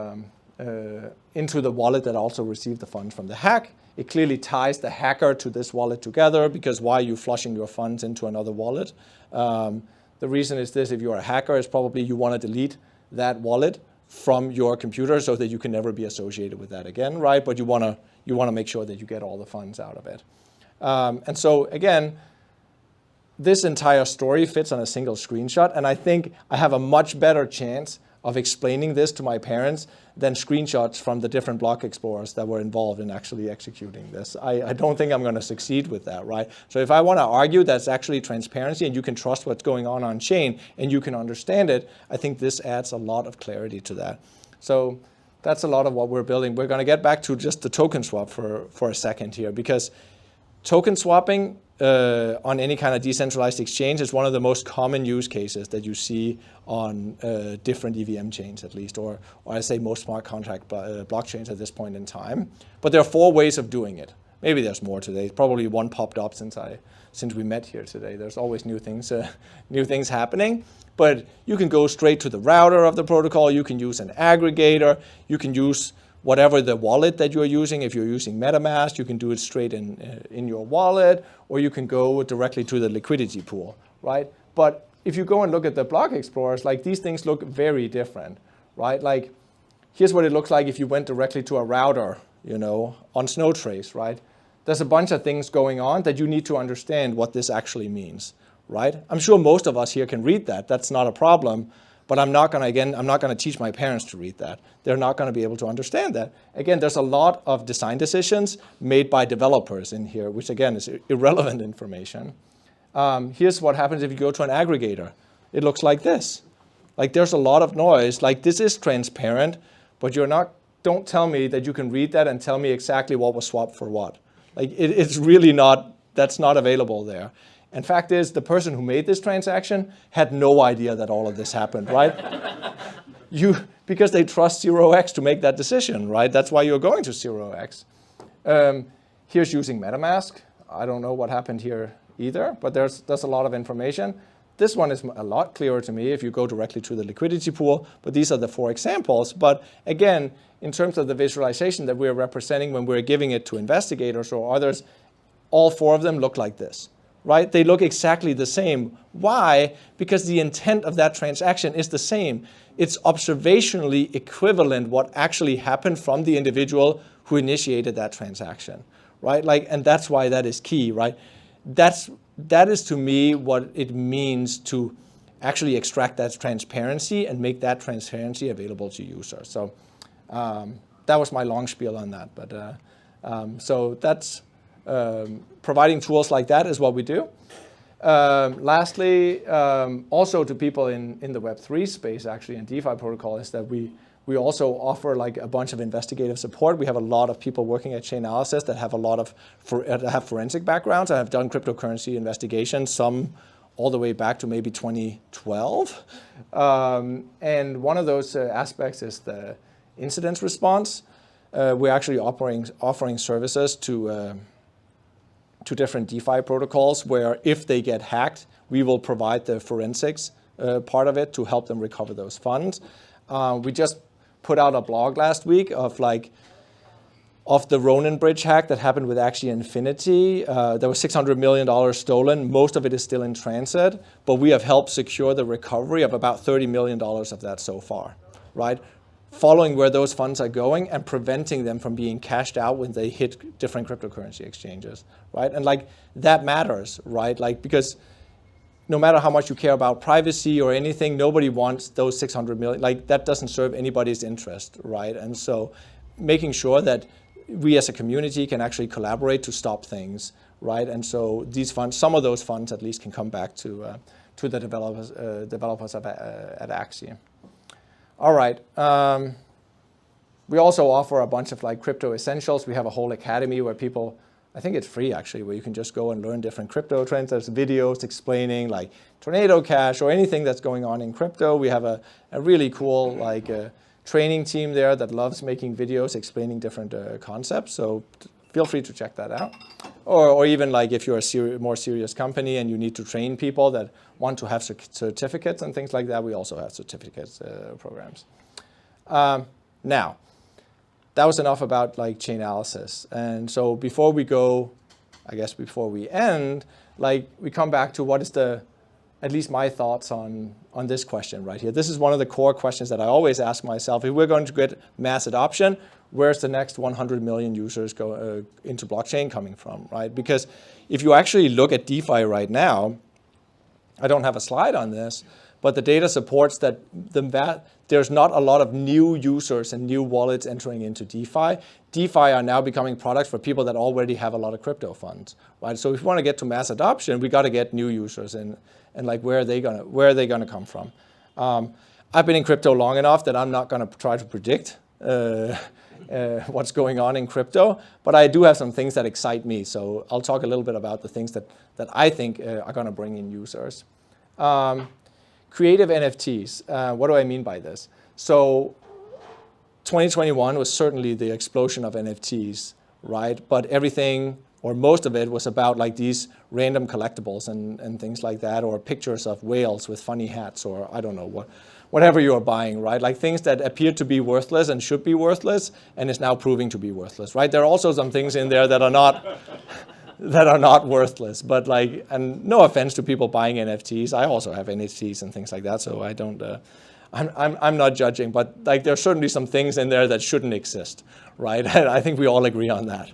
into the wallet that also received the funds from the hack. It clearly ties the hacker to this wallet together, because why are you flushing your funds into another wallet? The reason is this: if you're a hacker, it's probably you want to delete that wallet from your computer so that you can never be associated with that again, right? But you want to make sure that you get all the funds out of it. And so again, this entire story fits on a single screenshot, and I think I have a much better chance of explaining this to my parents than screenshots from the different block explorers that were involved in actually executing this. I don't think I'm going to succeed with that, right? So if I want to argue that's actually transparency and you can trust what's going on chain and you can understand it, I think this adds a lot of clarity to that. So that's a lot of what we're building. We're going to get back to just the token swap for a second here, because token swapping on any kind of decentralized exchange is one of the most common use cases that you see on different EVM chains, at least, or I say most smart contract blockchains at this point in time. But there are 4 ways of doing it. Maybe there's more today. Probably one popped up since we met here today. There's always new things happening. But you can go straight to the router of the protocol. You can use an aggregator. You can use whatever the wallet that you're using. If you're using MetaMask, you can do it straight in your wallet, or you can go directly to the liquidity pool, right? But if you go and look at the block explorers, like these things look very different, right? Like here's what it looks like if you went directly to a router, on Snowtrace, right? There's a bunch of things going on that you need to understand what this actually means, right? I'm sure most of us here can read that. That's not a problem. But I'm not going to teach my parents to read that. They're not going to be able to understand that. Again, there's a lot of design decisions made by developers in here, which again is irrelevant information. Here's what happens if you go to an aggregator. It looks like this. Like there's a lot of noise. Like this is transparent, but don't tell me that you can read that and tell me exactly what was swapped for what. Like it's really not, that's not available there. And fact is, the person who made this transaction had no idea that all of this happened, right? Because they trust 0x to make that decision, right? That's why you're going to 0x. Here's using MetaMask. I don't know what happened here either, but there's a lot of information. This one is a lot clearer to me if you go directly to the liquidity pool, but these are the 4 examples. But again, in terms of the visualization that we're representing when we're giving it to investigators or others, all 4 of them look like this. Right? They look exactly the same. Why? Because the intent of that transaction is the same. It's observationally equivalent what actually happened from the individual who initiated that transaction, right? Like, and that's why that is key, right? That is to me what it means to actually extract that transparency and make that transparency available to users. So that was my long spiel on that. But so that's providing tools like that is what we do. Lastly, also to people in the Web3 space, actually, in DeFi protocol, is that we also offer like a bunch of investigative support. We have a lot of people working at Chainalysis that have a lot of have forensic backgrounds. I have done cryptocurrency investigations, some all the way back to maybe 2012. And one of those aspects is the incident response. We're actually offering services to different DeFi protocols where if they get hacked, we will provide the forensics part of it to help them recover those funds. We just put out a blog last week of the Ronin bridge hack that happened with Axie Infinity. There was $600 million stolen. Most of it is still in transit, but we have helped secure the recovery of about $30 million of that so far, right? Following where those funds are going and preventing them from being cashed out when they hit different cryptocurrency exchanges, right? And like that matters, right? Like because no matter how much you care about privacy or anything, nobody wants those 600 million, like that doesn't serve anybody's interest, right? And so making sure that we as a community can actually collaborate to stop things, right? And so these funds, some of those funds at least can come back to the developers at Axie. All right. We also offer a bunch of like crypto essentials. We have a whole academy where people, I think it's free actually, where you can just go and learn different crypto trends. There's videos explaining like Tornado Cash or anything that's going on in crypto. We have a really cool like training team there that loves making videos explaining different concepts. So feel free to check that out. Or even like if you're a more serious company and you need to train people that want to have certificates and things like that, we also have certificates programs. Now, that was enough about like Chainalysis. And so before we go, I guess before we end, like we come back to what is at least my thoughts on this question right here. This is one of the core questions that I always ask myself. If we're going to get mass adoption, where's the next 100 million users go into blockchain coming from, right? Because if you actually look at DeFi right now, I don't have a slide on this, but the data supports that there's not a lot of new users and new wallets entering into DeFi. DeFi are now becoming products for people that already have a lot of crypto funds, right? So if we want to get to mass adoption, we got to get new users and like where are they gonna come from? I've been in crypto long enough that I'm not going to try to predict what's going on in crypto, but I do have some things that excite me. So I'll talk a little bit about the things that I think are going to bring in users. Creative NFTs. What do I mean by this? So 2021 was certainly the explosion of NFTs, right? But everything, or most of it, was about like these random collectibles and things like that, or pictures of whales with funny hats, or I don't know, whatever you're buying, right? Like things that appear to be worthless and should be worthless and is now proving to be worthless, right? There are also some things in there that are not worthless, but like, and no offense to people buying NFTs, I also have NFTs and things like that, so I don't, I'm not judging, but like there's certainly some things in there that shouldn't exist, right? I think we all agree on that.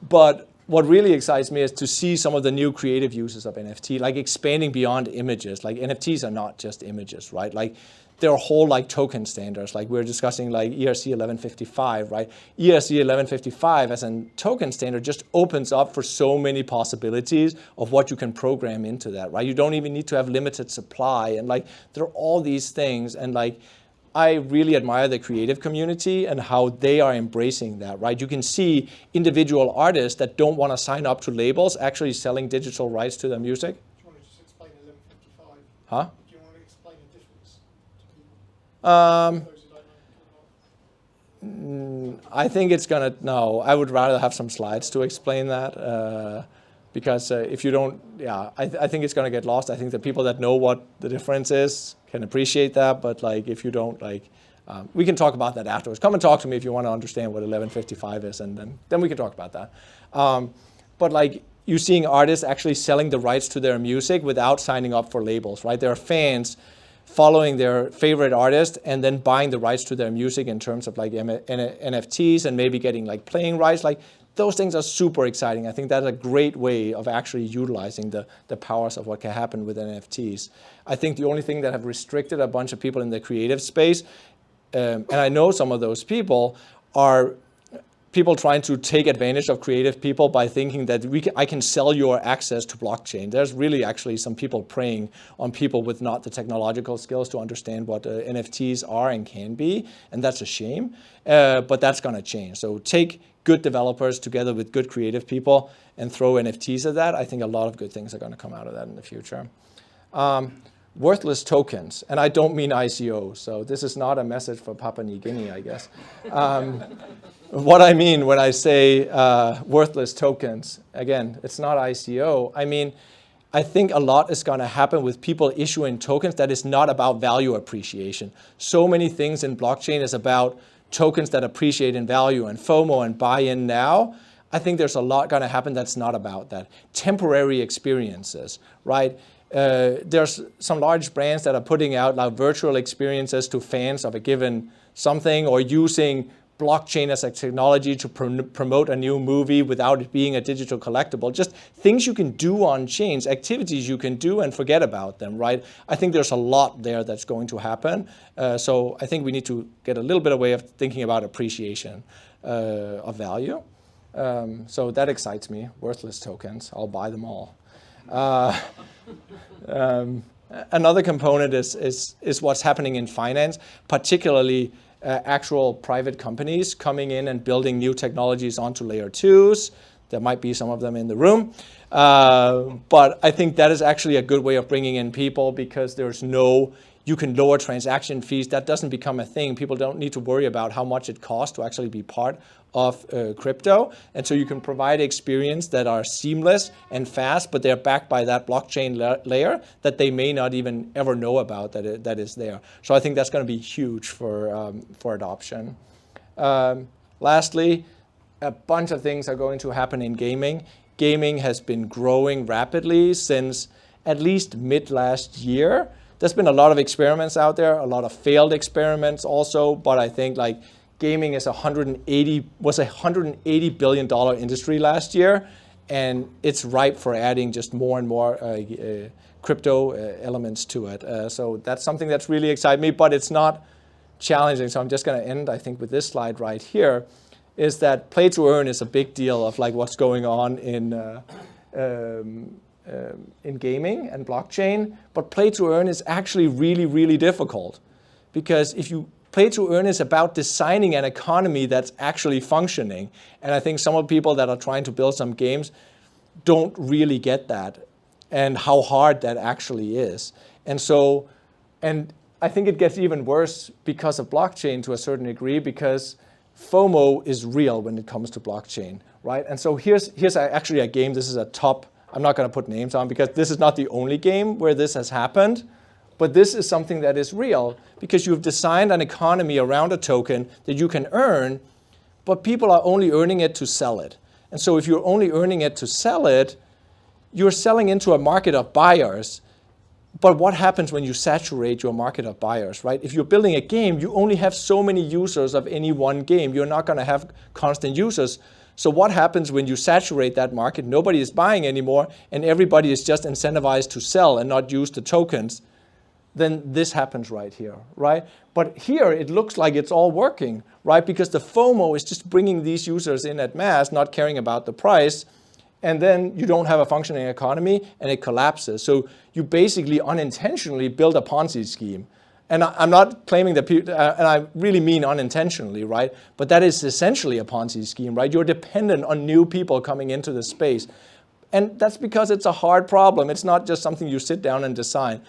But what really excites me is to see some of the new creative uses of NFT, like expanding beyond images. Like NFTs are not just images, right? Like there are whole like token standards, like we're discussing like ERC 1155, right? ERC 1155 as a token standard just opens up for so many possibilities of what you can program into that, right? You don't even need to have limited supply, and like there are all these things, and like I really admire the creative community and how they are embracing that, right? You can see individual artists that don't want to sign up to labels actually selling digital rights to their music. Do you want to just explain 1155? Huh? Do you want to explain the difference to people? Those who don't know. I think it's gonna, no, I would rather have some slides to explain that. Because if you don't, I think it's gonna get lost. I think the people that know what the difference is can appreciate that, but like if you don't, like, we can talk about that afterwards. Come and talk to me if you want to understand what 1155 is, and then we can talk about that. But like you're seeing artists actually selling the rights to their music without signing up for labels, right? There are fans following their favorite artist and then buying the rights to their music in terms of like NFTs and maybe getting like playing rights. Like those things are super exciting. I think that's a great way of actually utilizing the powers of what can happen with NFTs. I think the only thing that have restricted a bunch of people in the creative space, and I know some of those people, are people trying to take advantage of creative people by thinking that I can sell your access to blockchain. There's really actually some people preying on people with not the technological skills to understand what NFTs are and can be, and that's a shame, but that's gonna change. So take good developers together with good creative people and throw NFTs at that. I think a lot of good things are gonna come out of that in the future. Worthless tokens, and I don't mean ICO, so this is not a message for Papua New Guinea, I guess. What I mean when I say worthless tokens, again, it's not ICO. I mean, I think a lot is going to happen with people issuing tokens that is not about value appreciation. So many things in blockchain is about tokens that appreciate in value and FOMO and buy-in now. I think there's a lot going to happen that's not about that. Temporary experiences, right? There's some large brands that are putting out like virtual experiences to fans of a given something, or using blockchain as a technology to promote a new movie without it being a digital collectible. Just things you can do on chains, activities you can do and forget about them, right? I think there's a lot there that's going to happen. So I think we need to get a little bit of way of thinking about appreciation of value. So that excites me. Worthless tokens, I'll buy them all. Another component is what's happening in finance, particularly actual private companies coming in and building new technologies onto layer 2s. There might be some of them in the room. But I think that is actually a good way of bringing in people, because you can lower transaction fees. That doesn't become a thing. People don't need to worry about how much it costs to actually be part of crypto. And so you can provide experience that are seamless and fast, but they're backed by that blockchain layer that they may not even ever know about that is there. So I think that's going to be huge for adoption. Lastly, a bunch of things are going to happen in gaming. Gaming has been growing rapidly since at least mid last year. There's been a lot of experiments out there, a lot of failed experiments also, but I think like gaming is was a $180 billion industry last year, and it's ripe for adding just more and more crypto elements to it. So that's something that's really excited me, but it's not challenging. So I'm just going to end, I think, with this slide right here, is that play to earn is a big deal of like what's going on in gaming and blockchain, but play to earn is actually really, really difficult, because if you play to earn is about designing an economy that's actually functioning. And I think some of the people that are trying to build some games don't really get that and how hard that actually is. And I think it gets even worse because of blockchain to a certain degree, because FOMO is real when it comes to blockchain, right? And so here's actually a game. This is a top, I'm not going to put names on because this is not the only game where this has happened. But this is something that is real, because you've designed an economy around a token that you can earn, but people are only earning it to sell it. And so if you're only earning it to sell it, you're selling into a market of buyers. But what happens when you saturate your market of buyers, right? If you're building a game, you only have so many users of any one game. You're not going to have constant users. So what happens when you saturate that market? Nobody is buying anymore, and everybody is just incentivized to sell and not use the tokens. Then this happens right here, right? But here it looks like it's all working, right? Because the FOMO is just bringing these users in at mass, not caring about the price, and then you don't have a functioning economy and it collapses. So you basically unintentionally build a Ponzi scheme. And I'm not claiming that people, and I really mean unintentionally, right? But that is essentially a Ponzi scheme, right? You're dependent on new people coming into the space. And that's because it's a hard problem. It's not just something you sit down and design.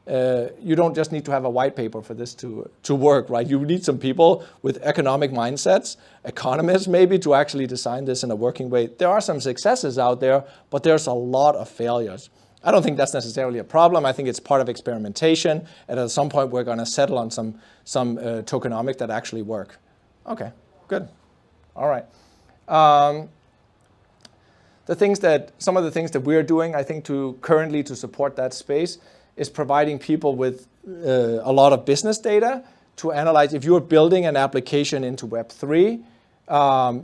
You don't just need to have a white paper for this to work, right? You need some people with economic mindsets, economists maybe, to actually design this in a working way. There are some successes out there, but there's a lot of failures. I don't think that's necessarily a problem. I think it's part of experimentation, and at some point we're going to settle on some tokenomics that actually work. Okay, good. All right. Some of the things that we're doing, I think, currently to support that space is providing people with a lot of business data to analyze. If you're building an application into Web3,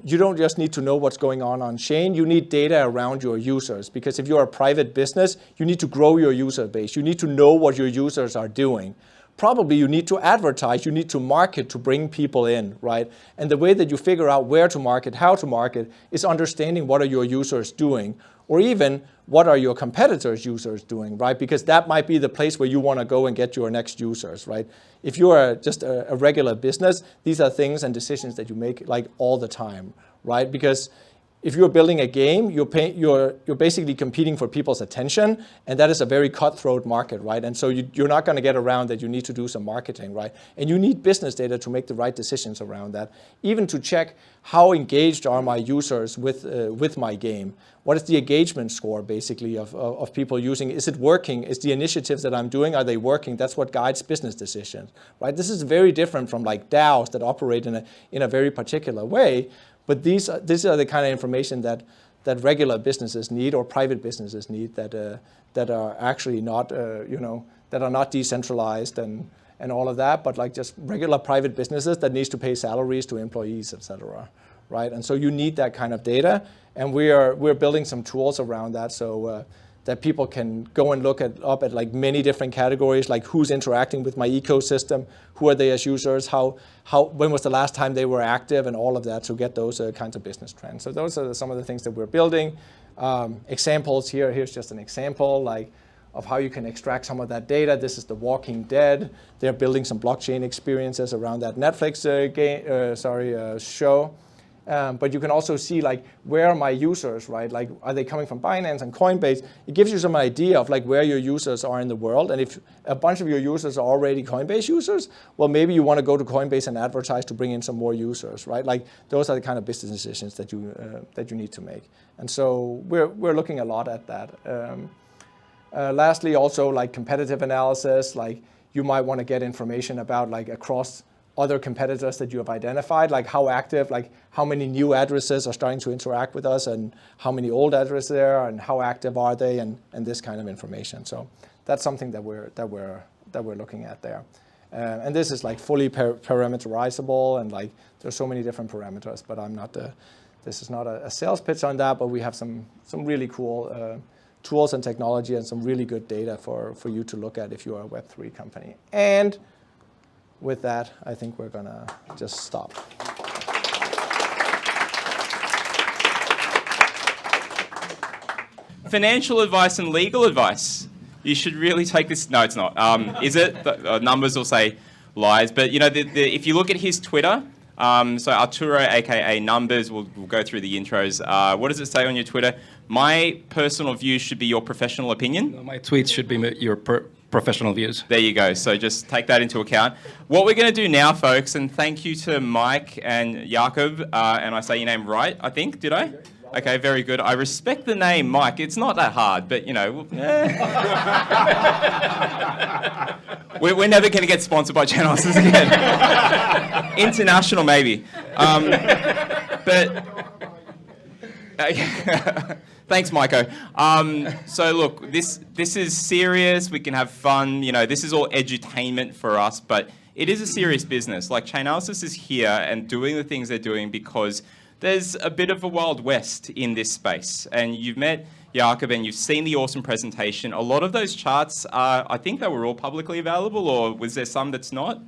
you don't just need to know what's going on chain. You need data around your users, because if you're a private business, you need to grow your user base. You need to know what your users are doing. Probably you need to advertise, you need to market to bring people in, right? And the way that you figure out where to market, how to market, is understanding what are your users doing, or even what are your competitors' users doing, right? Because that might be the place where you want to go and get your next users, right? If you are just a regular business, these are things and decisions that you make like all the time, right? Because if you're building a game, you're basically competing for people's attention, and that is a very cutthroat market, right? And so you're not going to get around that. You need to do some marketing, right? And you need business data to make the right decisions around that, even to check how engaged are my users with my game. What is the engagement score, basically, of people using? Is it working? Is the initiatives that I'm doing, are they working? That's what guides business decisions, right? This is very different from like DAOs that operate in a very particular way. But these are the kind of information that regular businesses need, or private businesses need, that are actually not that are not decentralized and all of that, but like just regular private businesses that needs to pay salaries to employees, etc. Right? And so you need that kind of data, and we're building some tools around that, so that people can go and look up at like many different categories, like who's interacting with my ecosystem, who are they as users, when was the last time they were active, and all of that, to get those kinds of business trends. So those are some of the things that we're building. Examples here. Here's just an example like of how you can extract some of that data. This is The Walking Dead. They're building some blockchain experiences around that Netflix show. But you can also see like, where are my users, right? Like, are they coming from Binance and Coinbase? It gives you some idea of like where your users are in the world. And if a bunch of your users are already Coinbase users, well, maybe you want to go to Coinbase and advertise to bring in some more users, right? Like, those are the kind of business decisions that you need to make. And so we're looking a lot at that. Lastly, also like competitive analysis. Like, you might want to get information about like across other competitors that you have identified, like how active, like how many new addresses are starting to interact with us, and how many old addresses there are, and how active are they, and this kind of information. So that's something that we're looking at there. And this is like fully parameterizable, and like there's so many different parameters. But this is not a sales pitch on that, but we have some really cool tools and technology, and some really good data for you to look at if you are a Web3 company. And with that, I think we're gonna just stop. Financial advice and legal advice. You should really take this. No, it's not. Is it? The numbers will say lies. But you know, if you look at his Twitter, so Arturo, aka Numbers, we'll go through the intros. What does it say on your Twitter? My personal views should be your professional opinion. No, my tweets should be your professional views. There you go. So just take that into account. What we're going to do now, folks, and thank you to Mike and Jakob, and I say your name right, I think. Did I? Okay, very good. I respect the name, Mike. It's not that hard, but, you know. We're never going to get sponsored by Chainalysis again. International, maybe. But... Thanks, Maiko. So look, this is serious. We can have fun. You know, this is all edutainment for us, but it is a serious business. Like, Chainalysis is here and doing the things they're doing because there's a bit of a Wild West in this space. And you've met Jakob and you've seen the awesome presentation. A lot of those charts, I think they were all publicly available, or was there some that's not?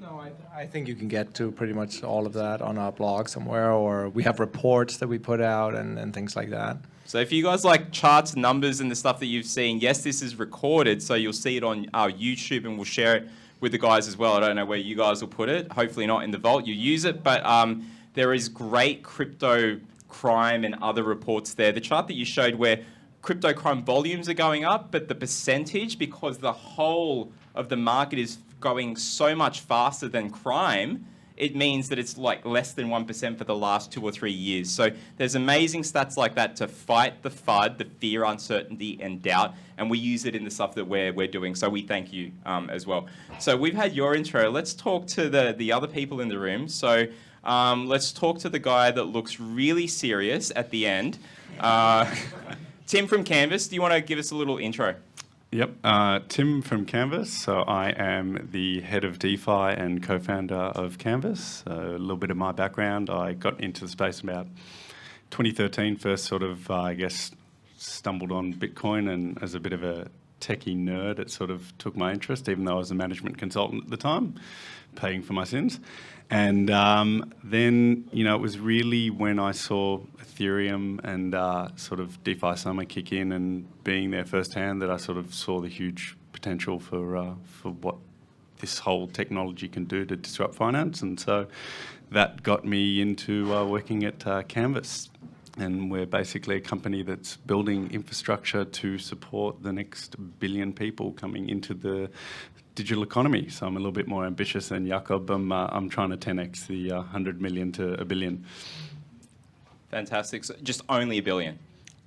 No, I think you can get to pretty much all of that on our blog somewhere, or we have reports that we put out and things like that. So if you guys like charts, numbers, and the stuff that you've seen, yes, this is recorded, so you'll see it on our YouTube, and we'll share it with the guys as well. I don't know where you guys will put it. Hopefully not in the vault. You use it, but there is great crypto crime and other reports there. The chart that you showed where crypto crime volumes are going up, but the percentage, because the whole of the market is going so much faster than crime, it means that it's like less than 1% for the last 2 or 3 years. So there's amazing stats like that to fight the FUD, the fear, uncertainty, and doubt. And we use it in the stuff that we're doing. So we thank you as well. So we've had your intro. Let's talk to the other people in the room. So let's talk to the guy that looks really serious at the end. Tim from Canvas, do you want to give us a little intro? Yep, Tim from Canvas. So I am the head of DeFi and co-founder of Canvas. A little bit of my background. I got into the space about 2013, first sort of, I guess, stumbled on Bitcoin, and as a bit of a techie nerd, it sort of took my interest, even though I was a management consultant at the time, paying for my sins. And then, it was really when I saw Ethereum and sort of DeFi summer kick in and being there firsthand that I sort of saw the huge potential for what this whole technology can do to disrupt finance. And so that got me into working at Canvas. And we're basically a company that's building infrastructure to support the next billion people coming into the digital economy. So I'm a little bit more ambitious than Jakob. I'm trying to 10x the 100 million to a billion. Fantastic. So just only $1 billion.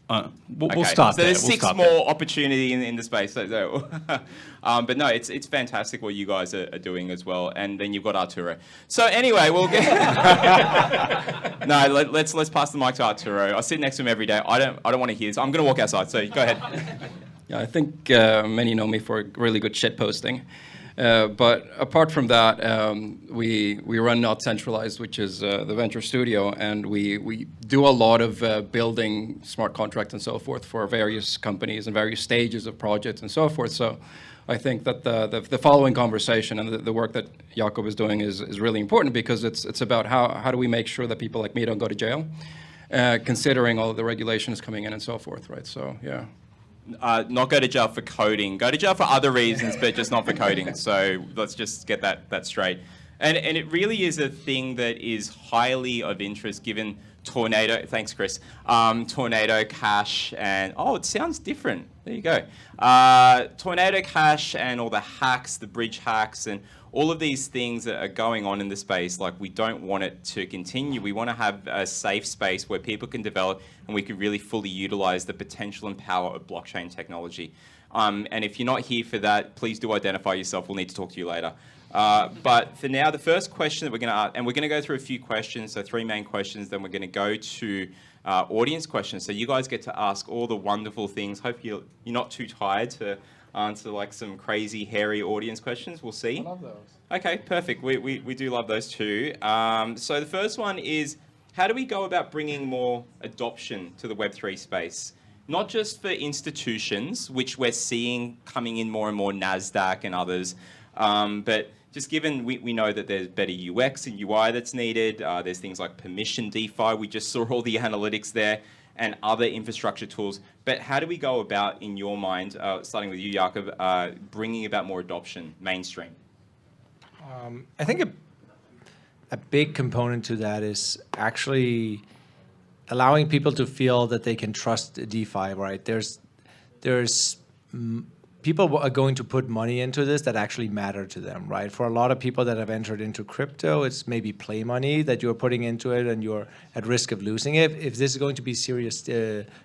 We'll start so there. there's six more opportunity in the space. But no, it's fantastic what you guys are doing as well. And then you've got Arturo. So anyway, we'll get let's pass the mic to Arturo. I sit next to him every day. I don't want to hear this. I'm going to walk outside. So go ahead. Yeah, I think many know me for really good shit posting. But apart from that, we run NotCentralised, which is the venture studio, and we do a lot of building smart contracts and so forth for various companies and various stages of projects and so forth. So I think that the following conversation and the work that Jakob is doing is really important, because it's about how do we make sure that people like me don't go to jail, considering all of the regulations coming in and so forth, right? So, yeah. Not go to jail for coding. Go to jail for other reasons, but just not for coding. So let's just get that straight. And it really is a thing that is highly of interest given Tornado. Thanks, Chris. Tornado Cash and it sounds different. There you go. Tornado Cash and all the hacks, the bridge hacks, and all of these things that are going on in the space. Like, we don't want it to continue. We want to have a safe space where people can develop and we can really fully utilize the potential and power of blockchain technology. And if you're not here for that, please do identify yourself. We'll need to talk to you later. But for now, the first question that we're going to ask, and we're going to go through a few questions, so 3 main questions, then we're going to go to audience questions. So you guys get to ask all the wonderful things. Hope you're not too tired to answer like some crazy, hairy audience questions. We'll see. I love those. Okay, perfect. We do love those too. So the first one is, how do we go about bringing more adoption to the Web3 space? Not just for institutions, which we're seeing coming in more and more, NASDAQ and others, but just given we know that there's better UX and UI that's needed, there's things like permission DeFi, we just saw all the analytics there, and other infrastructure tools. But how do we go about, in your mind, starting with you, Jakob, bringing about more adoption mainstream? I think a big component to that is actually allowing people to feel that they can trust DeFi, right? There's people are going to put money into this that actually matter to them, right? For a lot of people that have entered into crypto, it's maybe play money that you're putting into it and you're at risk of losing it. If this is going to be serious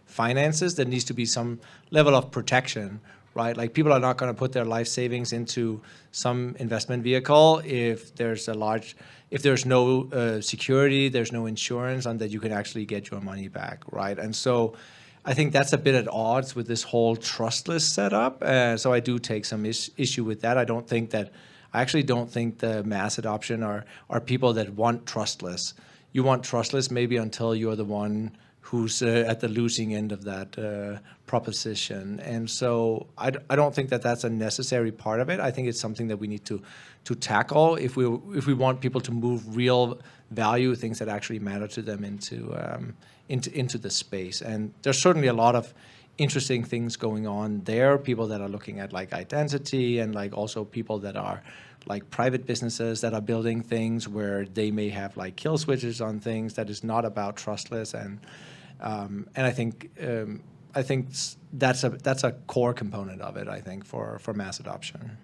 finances, there needs to be some level of protection, right? Like, people are not going to put their life savings into some investment vehicle if there's no security, there's no insurance on that you can actually get your money back, right? And so I think that's a bit at odds with this whole trustless setup. So I do take some issue with that. I actually don't think the mass adoption are people that want trustless. you want trustless maybe until you're the one who's at the losing end of that proposition. And so I don't think that that's a necessary part of it. I think it's something that we need to tackle if we want people to move real value, things that actually matter to them, into the space. And there's certainly a lot of interesting things going on there. People that are looking at like identity, and like also people that are like private businesses that are building things where they may have like kill switches on things that is not about trustless. And I think that's a core component of it, I think, for mass adoption.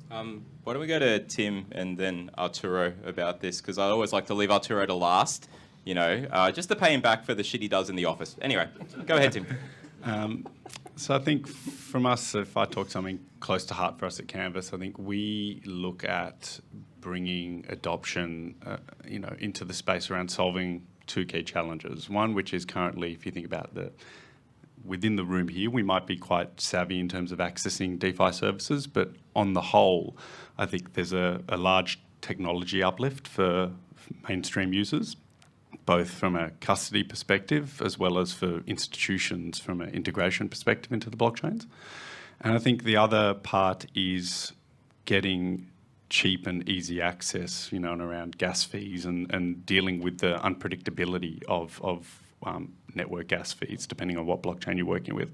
Why don't we go to Tim and then Arturo about this? Because I always like to leave Arturo to last, just to pay him back for the shit he does in the office. Anyway, go ahead, Tim. So I think from us, if I talk something close to heart for us at Canvas, I think we look at bringing adoption, into the space around solving two key challenges. One, which is currently, if you think about within the room here, we might be quite savvy in terms of accessing DeFi services, but on the whole, I think there's a large technology uplift for mainstream users, both from a custody perspective as well as for institutions from an integration perspective into the blockchains. And I think the other part is getting cheap and easy access, and around gas fees and dealing with the unpredictability of network gas fees, depending on what blockchain you're working with.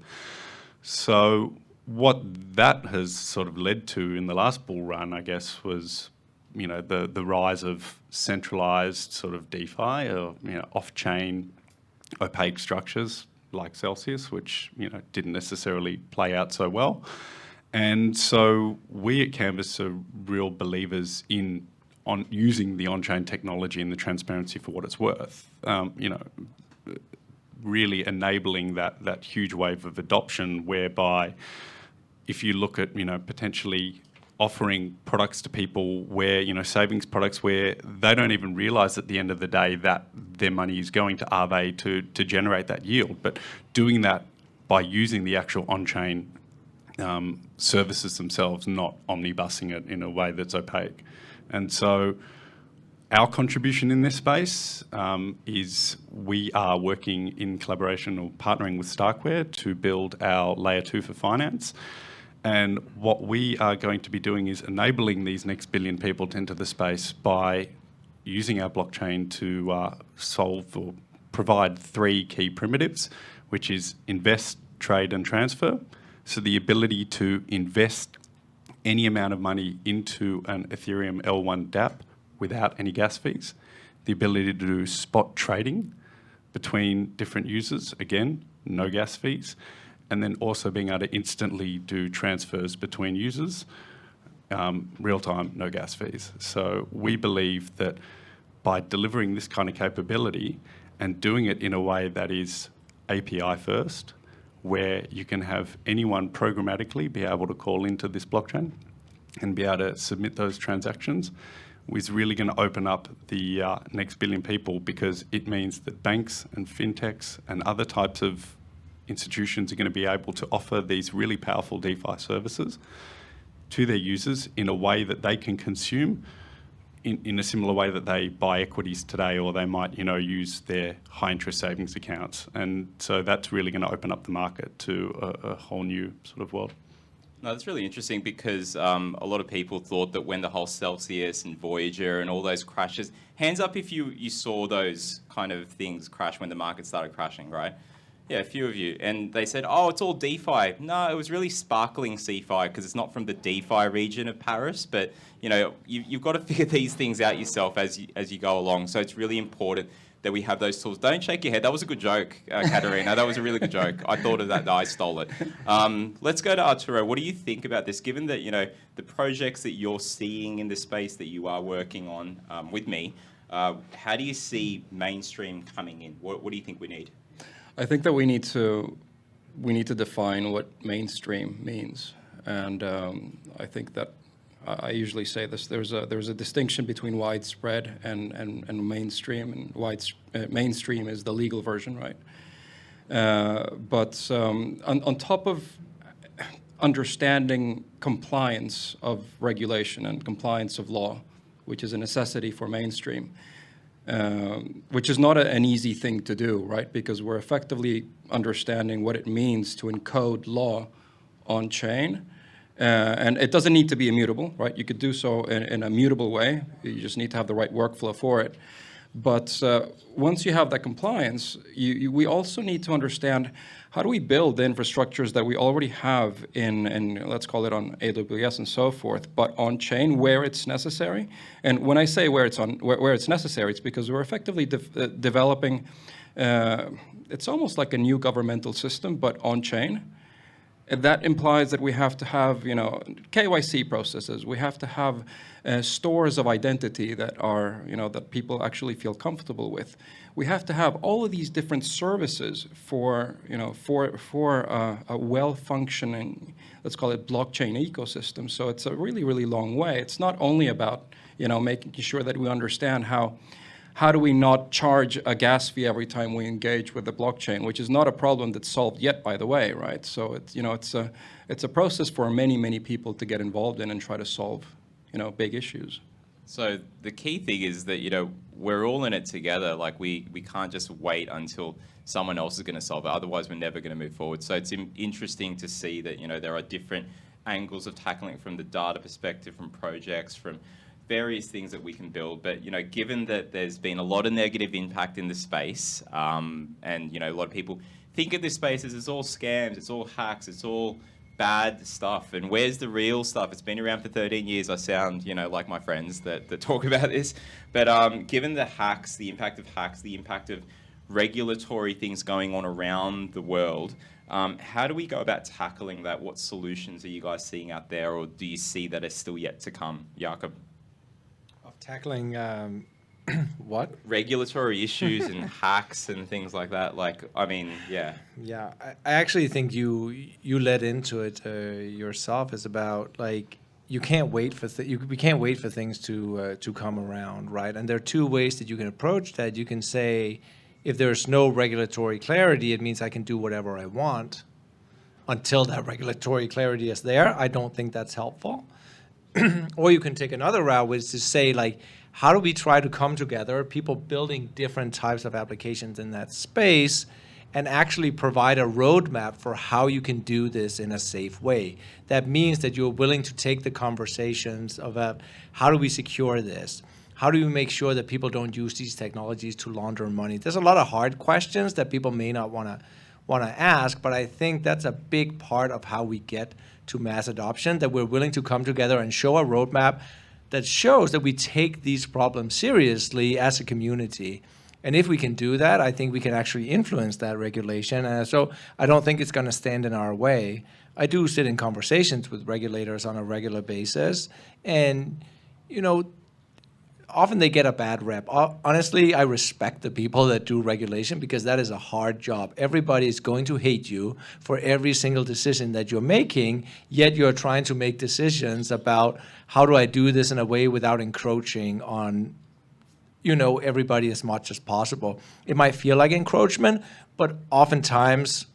So what that has sort of led to in the last bull run, I guess, was the rise of centralized sort of DeFi, or off-chain opaque structures like Celsius, which didn't necessarily play out so well. And so we at Canvas are real believers in using the on-chain technology and the transparency for what it's worth. Really enabling that huge wave of adoption, whereby if you look at potentially offering products to people where, savings products where they don't even realise at the end of the day that their money is going to Aave to generate that yield, but doing that by using the actual on-chain services themselves, not omnibussing it in a way that's opaque. And so our contribution in this space is we are working in collaboration or partnering with Starkware to build our layer 2 for finance. And what we are going to be doing is enabling these next billion people to enter the space by using our blockchain to solve or provide three key primitives, which is invest, trade, and transfer. So the ability to invest any amount of money into an Ethereum L1 dApp without any gas fees. The ability to do spot trading between different users, again, no gas fees. And then also being able to instantly do transfers between users, real time, no gas fees. So we believe that by delivering this kind of capability and doing it in a way that is API first, where you can have anyone programmatically be able to call into this blockchain and be able to submit those transactions, is really going to open up the next billion people, because it means that banks and fintechs and other types of institutions are going to be able to offer these really powerful DeFi services to their users in a way that they can consume in a similar way that they buy equities today, or they might, use their high interest savings accounts. And so that's really going to open up the market to a whole new sort of world. No, that's really interesting, because a lot of people thought that when the whole Celsius and Voyager and all those crashes, hands up if you saw those kind of things crash when the market started crashing, right? Yeah, a few of you. And they said, oh, it's all DeFi. No, it was really sparkling CeFi, because it's not from the DeFi region of Paris. But, you've got to figure these things out yourself as you go along. So it's really important that we have those tools. Don't shake your head. That was a good joke, Katerina. That was a really good joke. I thought of that. I stole it. Let's go to Arturo. What do you think about this? Given that, the projects that you're seeing in the space that you are working on with me, how do you see mainstream coming in? What do you think we need? I think that we need to define what mainstream means, and I think that I usually say this. There's a distinction between widespread and mainstream, and mainstream is the legal version, right? But on top of understanding compliance of regulation and compliance of law, which is a necessity for mainstream, which is not an easy thing to do, right? Because we're effectively understanding what it means to encode law on chain. And it doesn't need to be immutable, right? You could do so in a mutable way. You just need to have the right workflow for it. But once you have that compliance, we also need to understand how do we build the infrastructures that we already have in let's call it on AWS and so forth, but on chain where it's necessary. And when I say where it's necessary, it's because we're effectively developing. It's almost like a new governmental system, but on chain. And that implies that we have to have, KYC processes. We have to have stores of identity that are, that people actually feel comfortable with. We have to have all of these different services for a well-functioning, let's call it blockchain ecosystem. So it's a really, really long way. It's not only about, making sure that we understand how do we not charge a gas fee every time we engage with the blockchain, which is not a problem that's solved yet, by the way, right? So it's a process for many, many people to get involved in and try to solve, big issues. So the key thing is that, we're all in it together. Like we can't just wait until someone else is going to solve it. Otherwise, we're never going to move forward. So it's interesting to see that, there are different angles of tackling it from the data perspective, from projects, from various things that we can build. But, given that there's been a lot of negative impact in the space, and, a lot of people think of this space as it's all scams, it's all hacks, it's all bad stuff. And where's the real stuff? It's been around for 13 years. I sound, like my friends that talk about this. But given the hacks, the impact of regulatory things going on around the world, how do we go about tackling that? What solutions are you guys seeing out there, or do you see that are still yet to come? Jakob? Tackling what? Regulatory issues and hacks and things like that. Yeah. Yeah, I actually think you led into it yourself. Is about you can't wait for we can't wait for things to come around, right? And there are two ways that you can approach that. You can say, if there's no regulatory clarity, it means I can do whatever I want until that regulatory clarity is there. I don't think that's helpful. Or you can take another route, which is to say, how do we try to come together, people building different types of applications in that space, and actually provide a roadmap for how you can do this in a safe way. That means that you're willing to take the conversations about how do we secure this? How do we make sure that people don't use these technologies to launder money? There's a lot of hard questions that people may not want to ask, but I think that's a big part of how we get to mass adoption, that we're willing to come together and show a roadmap that shows that we take these problems seriously as a community. And if we can do that, I think we can actually influence that regulation. So I don't think it's going to stand in our way. I do sit in conversations with regulators on a regular basis, and often they get a bad rep. Honestly, I respect the people that do regulation, because that is a hard job. Everybody is going to hate you for every single decision that you're making, yet you're trying to make decisions about how do I do this in a way without encroaching on everybody as much as possible. It might feel like encroachment, but oftentimes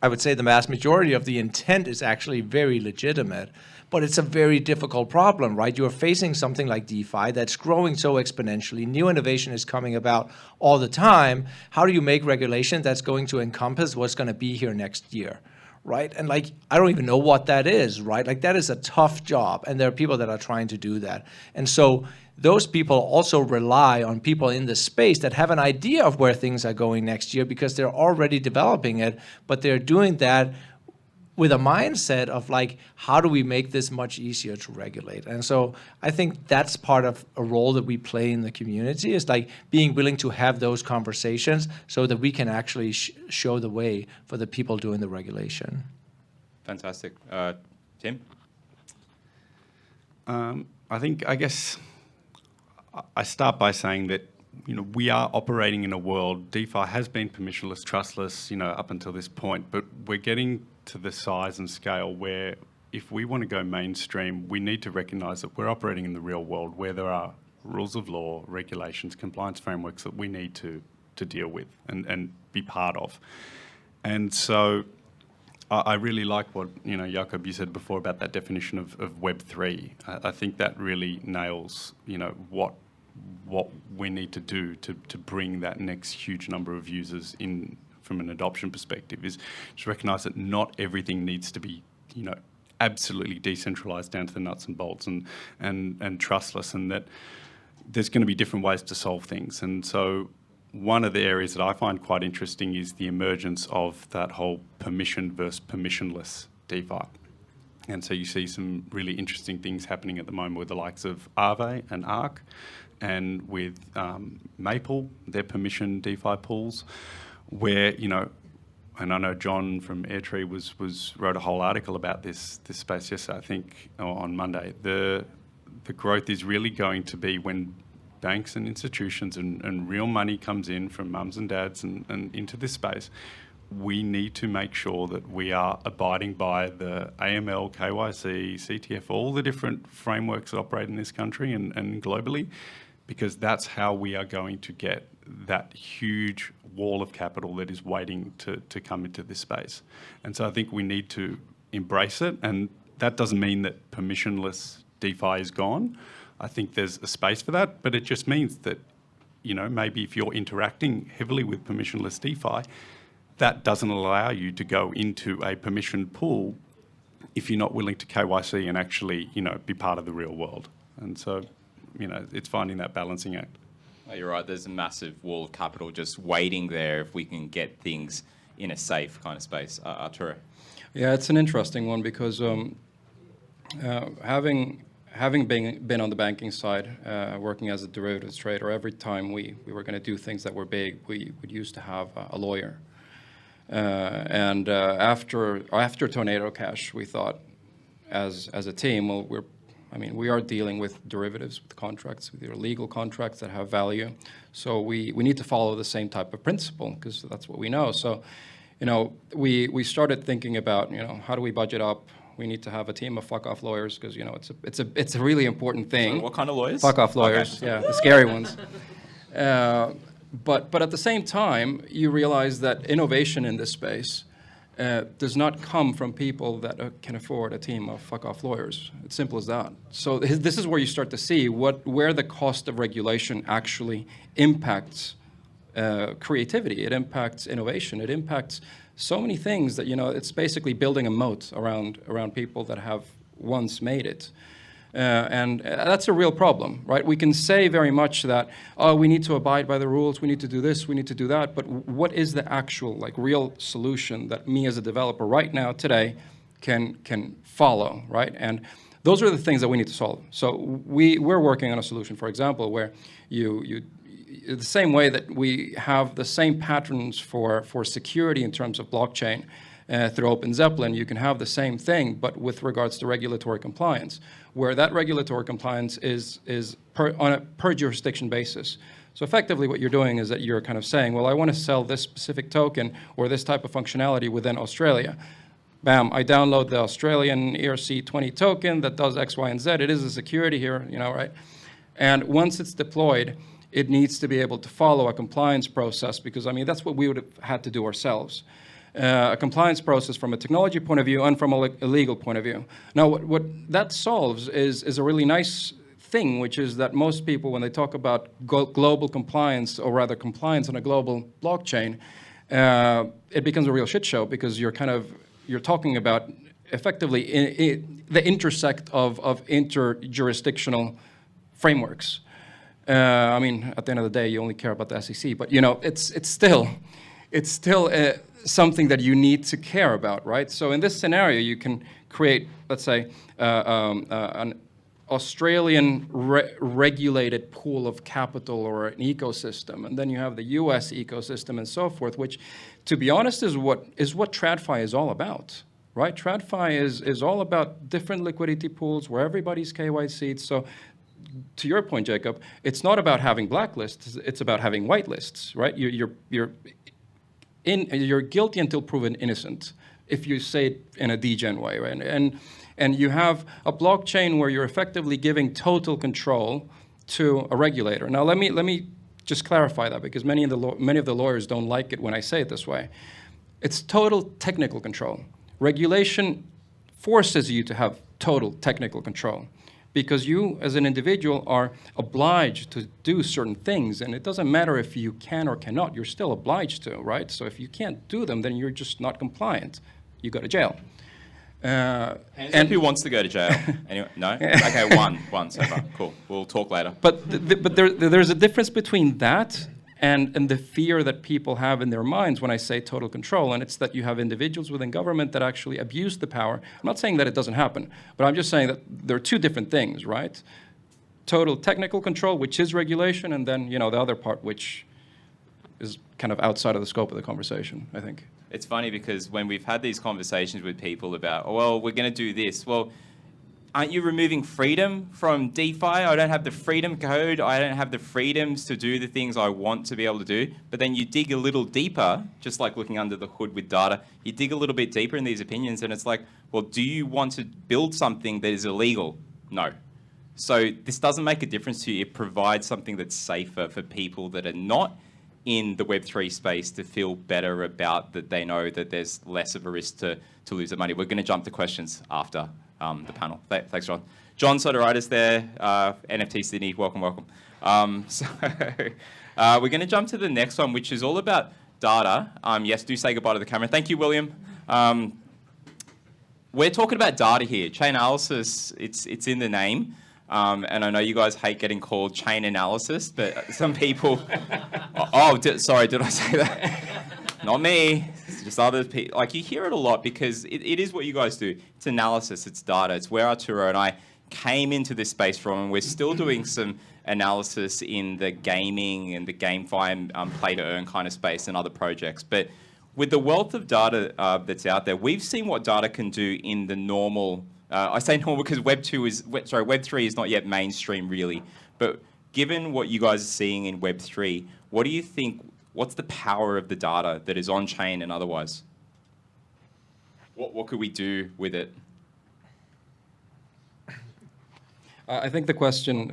I would say the vast majority of the intent is actually very legitimate. But it's a very difficult problem, right? You're facing something like DeFi that's growing so exponentially. New innovation is coming about all the time. How do you make regulation that's going to encompass what's going to be here next year, right? And I don't even know what that is, right? That is a tough job, and there are people that are trying to do that. And so those people also rely on people in the space that have an idea of where things are going next year, because they're already developing it, but they're doing that with a mindset of how do we make this much easier to regulate? And so I think that's part of a role that we play in the community, is being willing to have those conversations so that we can actually show the way for the people doing the regulation. Fantastic. Tim? I guess I start by saying that we are operating in a world, DeFi has been permissionless, trustless, up until this point, but we're getting to the size and scale where if we want to go mainstream, we need to recognize that we're operating in the real world, where there are rules of law, regulations, compliance frameworks that we need to deal with and be part of. And so I really like what, Jakob, you said before about that definition of Web3. I think that really nails, what what we need to do to bring that next huge number of users in from an adoption perspective is to recognize that not everything needs to be, absolutely decentralized down to the nuts and bolts and trustless, and that there's going to be different ways to solve things. And so one of the areas that I find quite interesting is the emergence of that whole permission versus permissionless DeFi. And so you see some really interesting things happening at the moment with the likes of Aave and Arc, and with Maple, their permission DeFi pools, where, and I know John from Airtree wrote a whole article about this space yesterday, I think, or on Monday. The growth is really going to be when banks and institutions and real money comes in from mums and dads and into this space. We need to make sure that we are abiding by the AML, KYC, CTF, all the different frameworks that operate in this country and globally, because that's how we are going to get that huge wall of capital that is waiting to come into this space. And so I think we need to embrace it, and that doesn't mean that permissionless DeFi is gone. I think there's a space for that, but it just means that, maybe if you're interacting heavily with permissionless DeFi, that doesn't allow you to go into a permissioned pool if you're not willing to KYC and actually, be part of the real world. And so, it's finding that balancing act. Oh, you're right. There's a massive wall of capital just waiting there if we can get things in a safe kind of space. Arturo. Yeah, it's an interesting one because having been on the banking side, working as a derivatives trader, every time we were going to do things that were big, we would used to have a lawyer. And after Tornado Cash, we thought, as a team, well, we are dealing with derivatives, with contracts, with legal contracts that have value. So we need to follow the same type of principle because that's what we know. So, we started thinking about, how do we budget up? We need to have a team of fuck-off lawyers because, it's a really important thing. So what kind of lawyers? Fuck-off lawyers, okay. Yeah, the scary ones. But at the same time, you realize that innovation in this space does not come from people that can afford a team of fuck-off lawyers. It's simple as that. So this is where you start to see where the cost of regulation actually impacts creativity. It impacts innovation. It impacts so many things that, it's basically building a moat around people that have once made it. And that's a real problem, right? We can say very much that, we need to abide by the rules, we need to do this, we need to do that, but what is the actual, real solution that me as a developer right now, today, can follow, right? And those are the things that we need to solve. So we're working on a solution, for example, where you the same way that we have the same patterns for security in terms of blockchain, through Open Zeppelin, you can have the same thing, but with regards to regulatory compliance, where that regulatory compliance is on a per jurisdiction basis. So effectively what you're doing is that you're kind of saying, well, I want to sell this specific token or this type of functionality within Australia. Bam, I download the Australian ERC20 token that does X, Y, and Z. It is a security here, right? And once it's deployed, it needs to be able to follow a compliance process because, that's what we would have had to do ourselves. A compliance process from a technology point of view and from a legal point of view. Now, what that solves is a really nice thing, which is that most people, when they talk about global compliance, or rather compliance on a global blockchain, it becomes a real shit show because you're talking about effectively the intersect of interjurisdictional frameworks. At the end of the day, you only care about the SEC, but it's still something that you need to care about, right? So in this scenario, you can create, let's say, an Australian regulated pool of capital or an ecosystem, and then you have the US ecosystem and so forth, which, to be honest, is what TradFi is all about, right? TradFi is all about different liquidity pools where everybody's KYC'd. So to your point, Jacob, it's not about having blacklists, it's about having whitelists, right? You're guilty until proven innocent, if you say it in a degen way, right? And you have a blockchain where you're effectively giving total control to a regulator. Now, let me just clarify that because many of the lawyers don't like it when I say it this way. It's total technical control. Regulation forces you to have total technical control because you as an individual are obliged to do certain things, and it doesn't matter if you can or cannot, you're still obliged to, right? So if you can't do them, then you're just not compliant. You go to jail. And who wants to go to jail? Anyone? No? Okay, one so far. Cool. We'll talk later. But there's a difference between that and the fear that people have in their minds when I say total control, and it's that you have individuals within government that actually abuse the power. I'm not saying that it doesn't happen, but I'm just saying that there are two different things, right? Total technical control, which is regulation, and then the other part, which is kind of outside of the scope of the conversation, I think. It's funny because when we've had these conversations with people about, oh, well, we're going to do this. Well, aren't you removing freedom from DeFi? I don't have the freedom code. I don't have the freedoms to do the things I want to be able to do. But then you dig a little deeper, just like looking under the hood with data, you dig a little bit deeper in these opinions and it's like, well, do you want to build something that is illegal? No. So this doesn't make a difference to you. It provides something that's safer for people that are not in the Web3 space to feel better about that they know that there's less of a risk to lose their money. We're going to jump to questions after the panel. Thanks, John. John Soteritis there, NFT Sydney, welcome. So we're going to jump to the next one, which is all about data. Yes, do say goodbye to the camera. Thank you, William. We're talking about data here. Chainalysis, it's in the name. And I know you guys hate getting called Chainalysis, but some people... sorry, did I say that? Not me. It's just other people. Like, you hear it a lot because it is what you guys do. It's analysis, it's data. It's where Arturo and I came into this space from, and we're still doing some analysis in the gaming and the GameFi and play-to-earn kind of space and other projects. But with the wealth of data that's out there, we've seen what data can do in the normal... I say normal because Web3 is not yet mainstream really. But given what you guys are seeing in Web3, what do you think, what's the power of the data that is on chain and otherwise? What could we do with it? I think the question,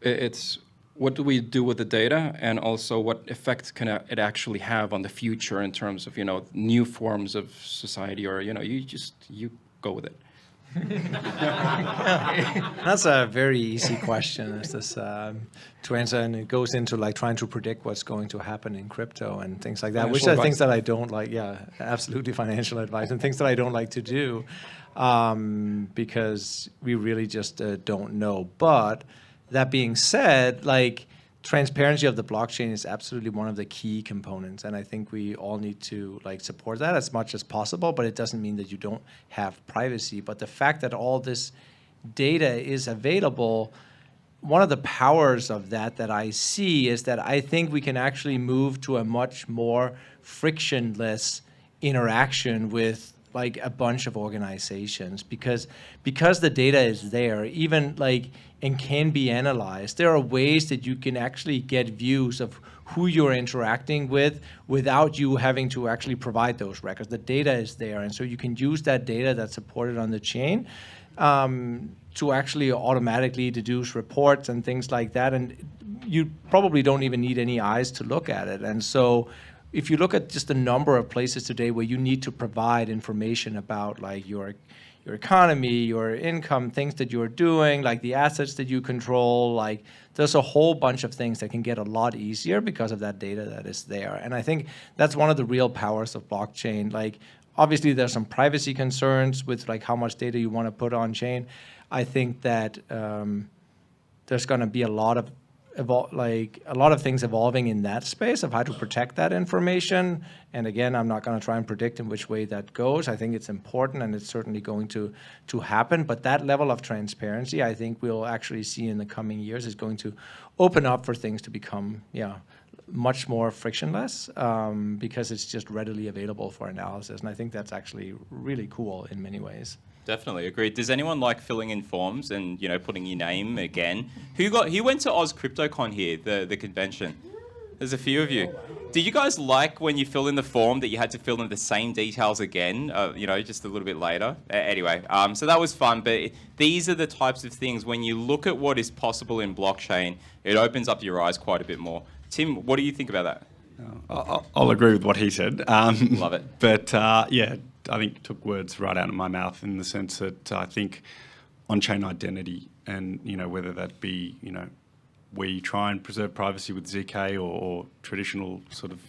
it's what do we do with the data, and also what effect can it actually have on the future in terms of, new forms of society, or, you go with it. That's a very easy question to answer, and it goes into like trying to predict what's going to happen in crypto and things like that, which are things that I don't like. Yeah, absolutely, financial advice and things that I don't like to do because we really just don't know. But that being said, like, transparency of the blockchain is absolutely one of the key components, and I think we all need to support that as much as possible, but it doesn't mean that you don't have privacy. But the fact that all this data is available, one of the powers of that I see is that I think we can actually move to a much more frictionless interaction with a bunch of organizations, because the data is there, even and can be analyzed. There are ways that you can actually get views of who you're interacting with without you having to actually provide those records. The data is there, and so you can use that data that's supported on the chain to actually automatically deduce reports and things like that, and you probably don't even need any eyes to look at it. And so if you look at just the number of places today where you need to provide information about your economy, your income, things that you're doing, the assets that you control, there's a whole bunch of things that can get a lot easier because of that data that is there. And I think that's one of the real powers of blockchain. Obviously there's some privacy concerns with how much data you want to put on chain. I think that there's going to be a lot of things evolving in that space of how to protect that information. And again, I'm not going to try and predict in which way that goes. I think it's important, and it's certainly going to happen. But that level of transparency, I think we'll actually see in the coming years, is going to open up for things to become, much more frictionless because it's just readily available for analysis. And I think that's actually really cool in many ways. Definitely agreed. Does anyone like filling in forms and putting your name again? Who went to Oz CryptoCon here, the convention? There's a few of you. Did you guys like when you fill in the form that you had to fill in the same details again? Just a little bit later. Anyway, so that was fun. But these are the types of things when you look at what is possible in blockchain, it opens up your eyes quite a bit more. Tim, what do you think about that? I'll agree with what he said. Love it. But I think took words right out of my mouth in the sense that I think on-chain identity, and whether that be we try and preserve privacy with ZK or traditional sort of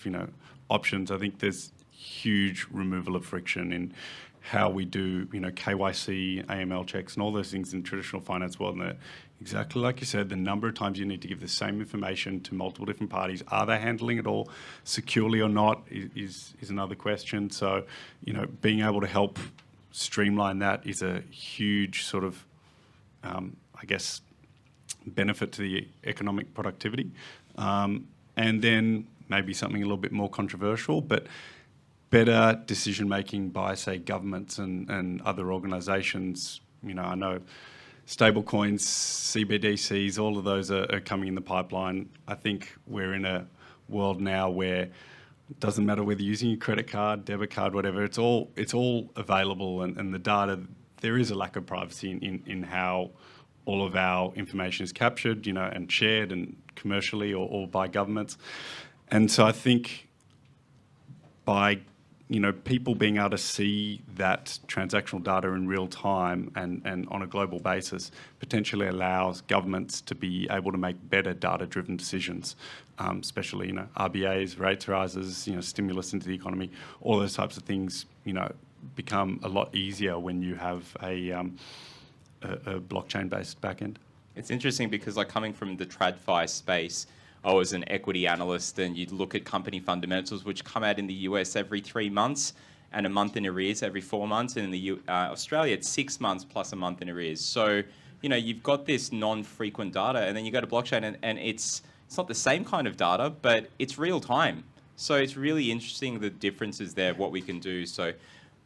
options. I think there's huge removal of friction in how we do KYC, AML checks, and all those things in traditional finance world. And exactly like you said, the number of times you need to give the same information to multiple different parties, are they handling it all securely or not, is another question. So being able to help streamline that is a huge sort of I guess benefit to the economic productivity. And then maybe something a little bit more controversial, but better decision making by, say, governments and other organizations. I know stablecoins, CBDCs, all of those are coming in the pipeline. I think we're in a world now where it doesn't matter whether you're using your credit card, debit card, whatever, it's all available, and the data, there is a lack of privacy in how all of our information is captured, and shared and commercially or by governments. And so I think by people being able to see that transactional data in real time and on a global basis potentially allows governments to be able to make better data-driven decisions, especially, RBAs, rates rises, stimulus into the economy, all those types of things, become a lot easier when you have a blockchain-based backend. It's interesting because coming from the TradFi space, I was an equity analyst, and you'd look at company fundamentals, which come out in the US every 3 months and a month in arrears every 4 months. And in the Australia, it's 6 months plus a month in arrears. So, you've got this non-frequent data, and then you go to blockchain, and it's not the same kind of data, but it's real time. So it's really interesting, the differences there, what we can do. So,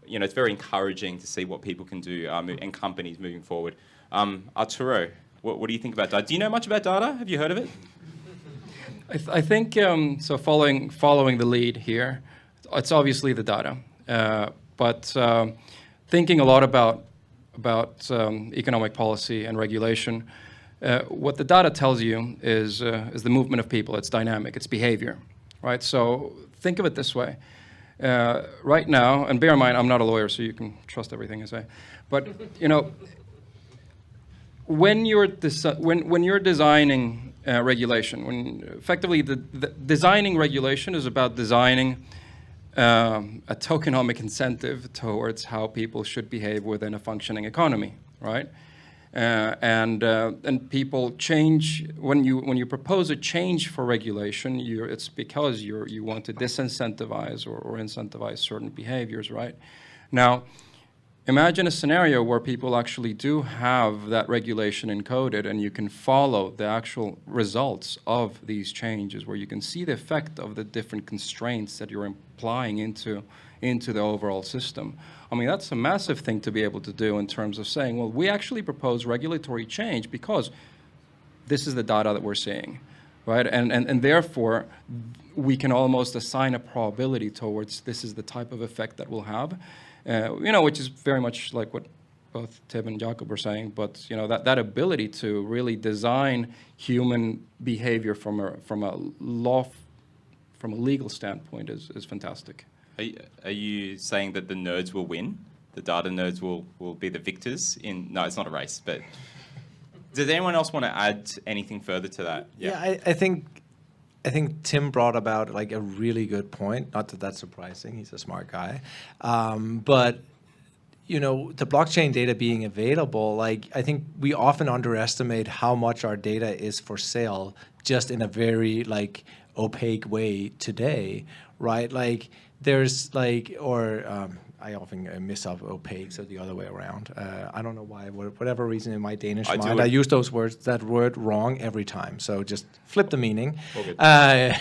it's very encouraging to see what people can do and companies moving forward. Arturo, what do you think about data? Do you know much about data? Have you heard of it? I think, so following the lead here, it's obviously the data, but thinking a lot about economic policy and regulation, what the data tells you is the movement of people. It's dynamic, it's behavior, right? So think of it this way. Right now, and bear in mind, I'm not a lawyer, so you can trust everything I say, but when you're designing regulation, when effectively the designing regulation is about designing a tokenomic incentive towards how people should behave within a functioning economy, right? And people change when you propose a change for regulation. It's because you want to disincentivize or incentivize certain behaviors, right? Now, imagine a scenario where people actually do have that regulation encoded, and you can follow the actual results of these changes, where you can see the effect of the different constraints that you're applying into the overall system. I mean, that's a massive thing to be able to do in terms of saying, well, we actually propose regulatory change because this is the data that we're seeing, right? And therefore, we can almost assign a probability towards this is the type of effect that we'll have. Which is very much like what both Tim and Jakob were saying, but that ability to really design human behavior from a legal standpoint is fantastic. Are you saying that the nerds will win? The data nerds will be the victors no, it's not a race, but does anyone else want to add anything further to that? Yeah, I think Tim brought about a really good point. Not that that's surprising; he's a smart guy. But the blockchain data being available, I think we often underestimate how much our data is for sale, just in a very opaque way today, right? There's I often miss up opaque, so the other way around. I don't know why, whatever reason in my Danish mind, I use that word wrong every time. So just flip the meaning. But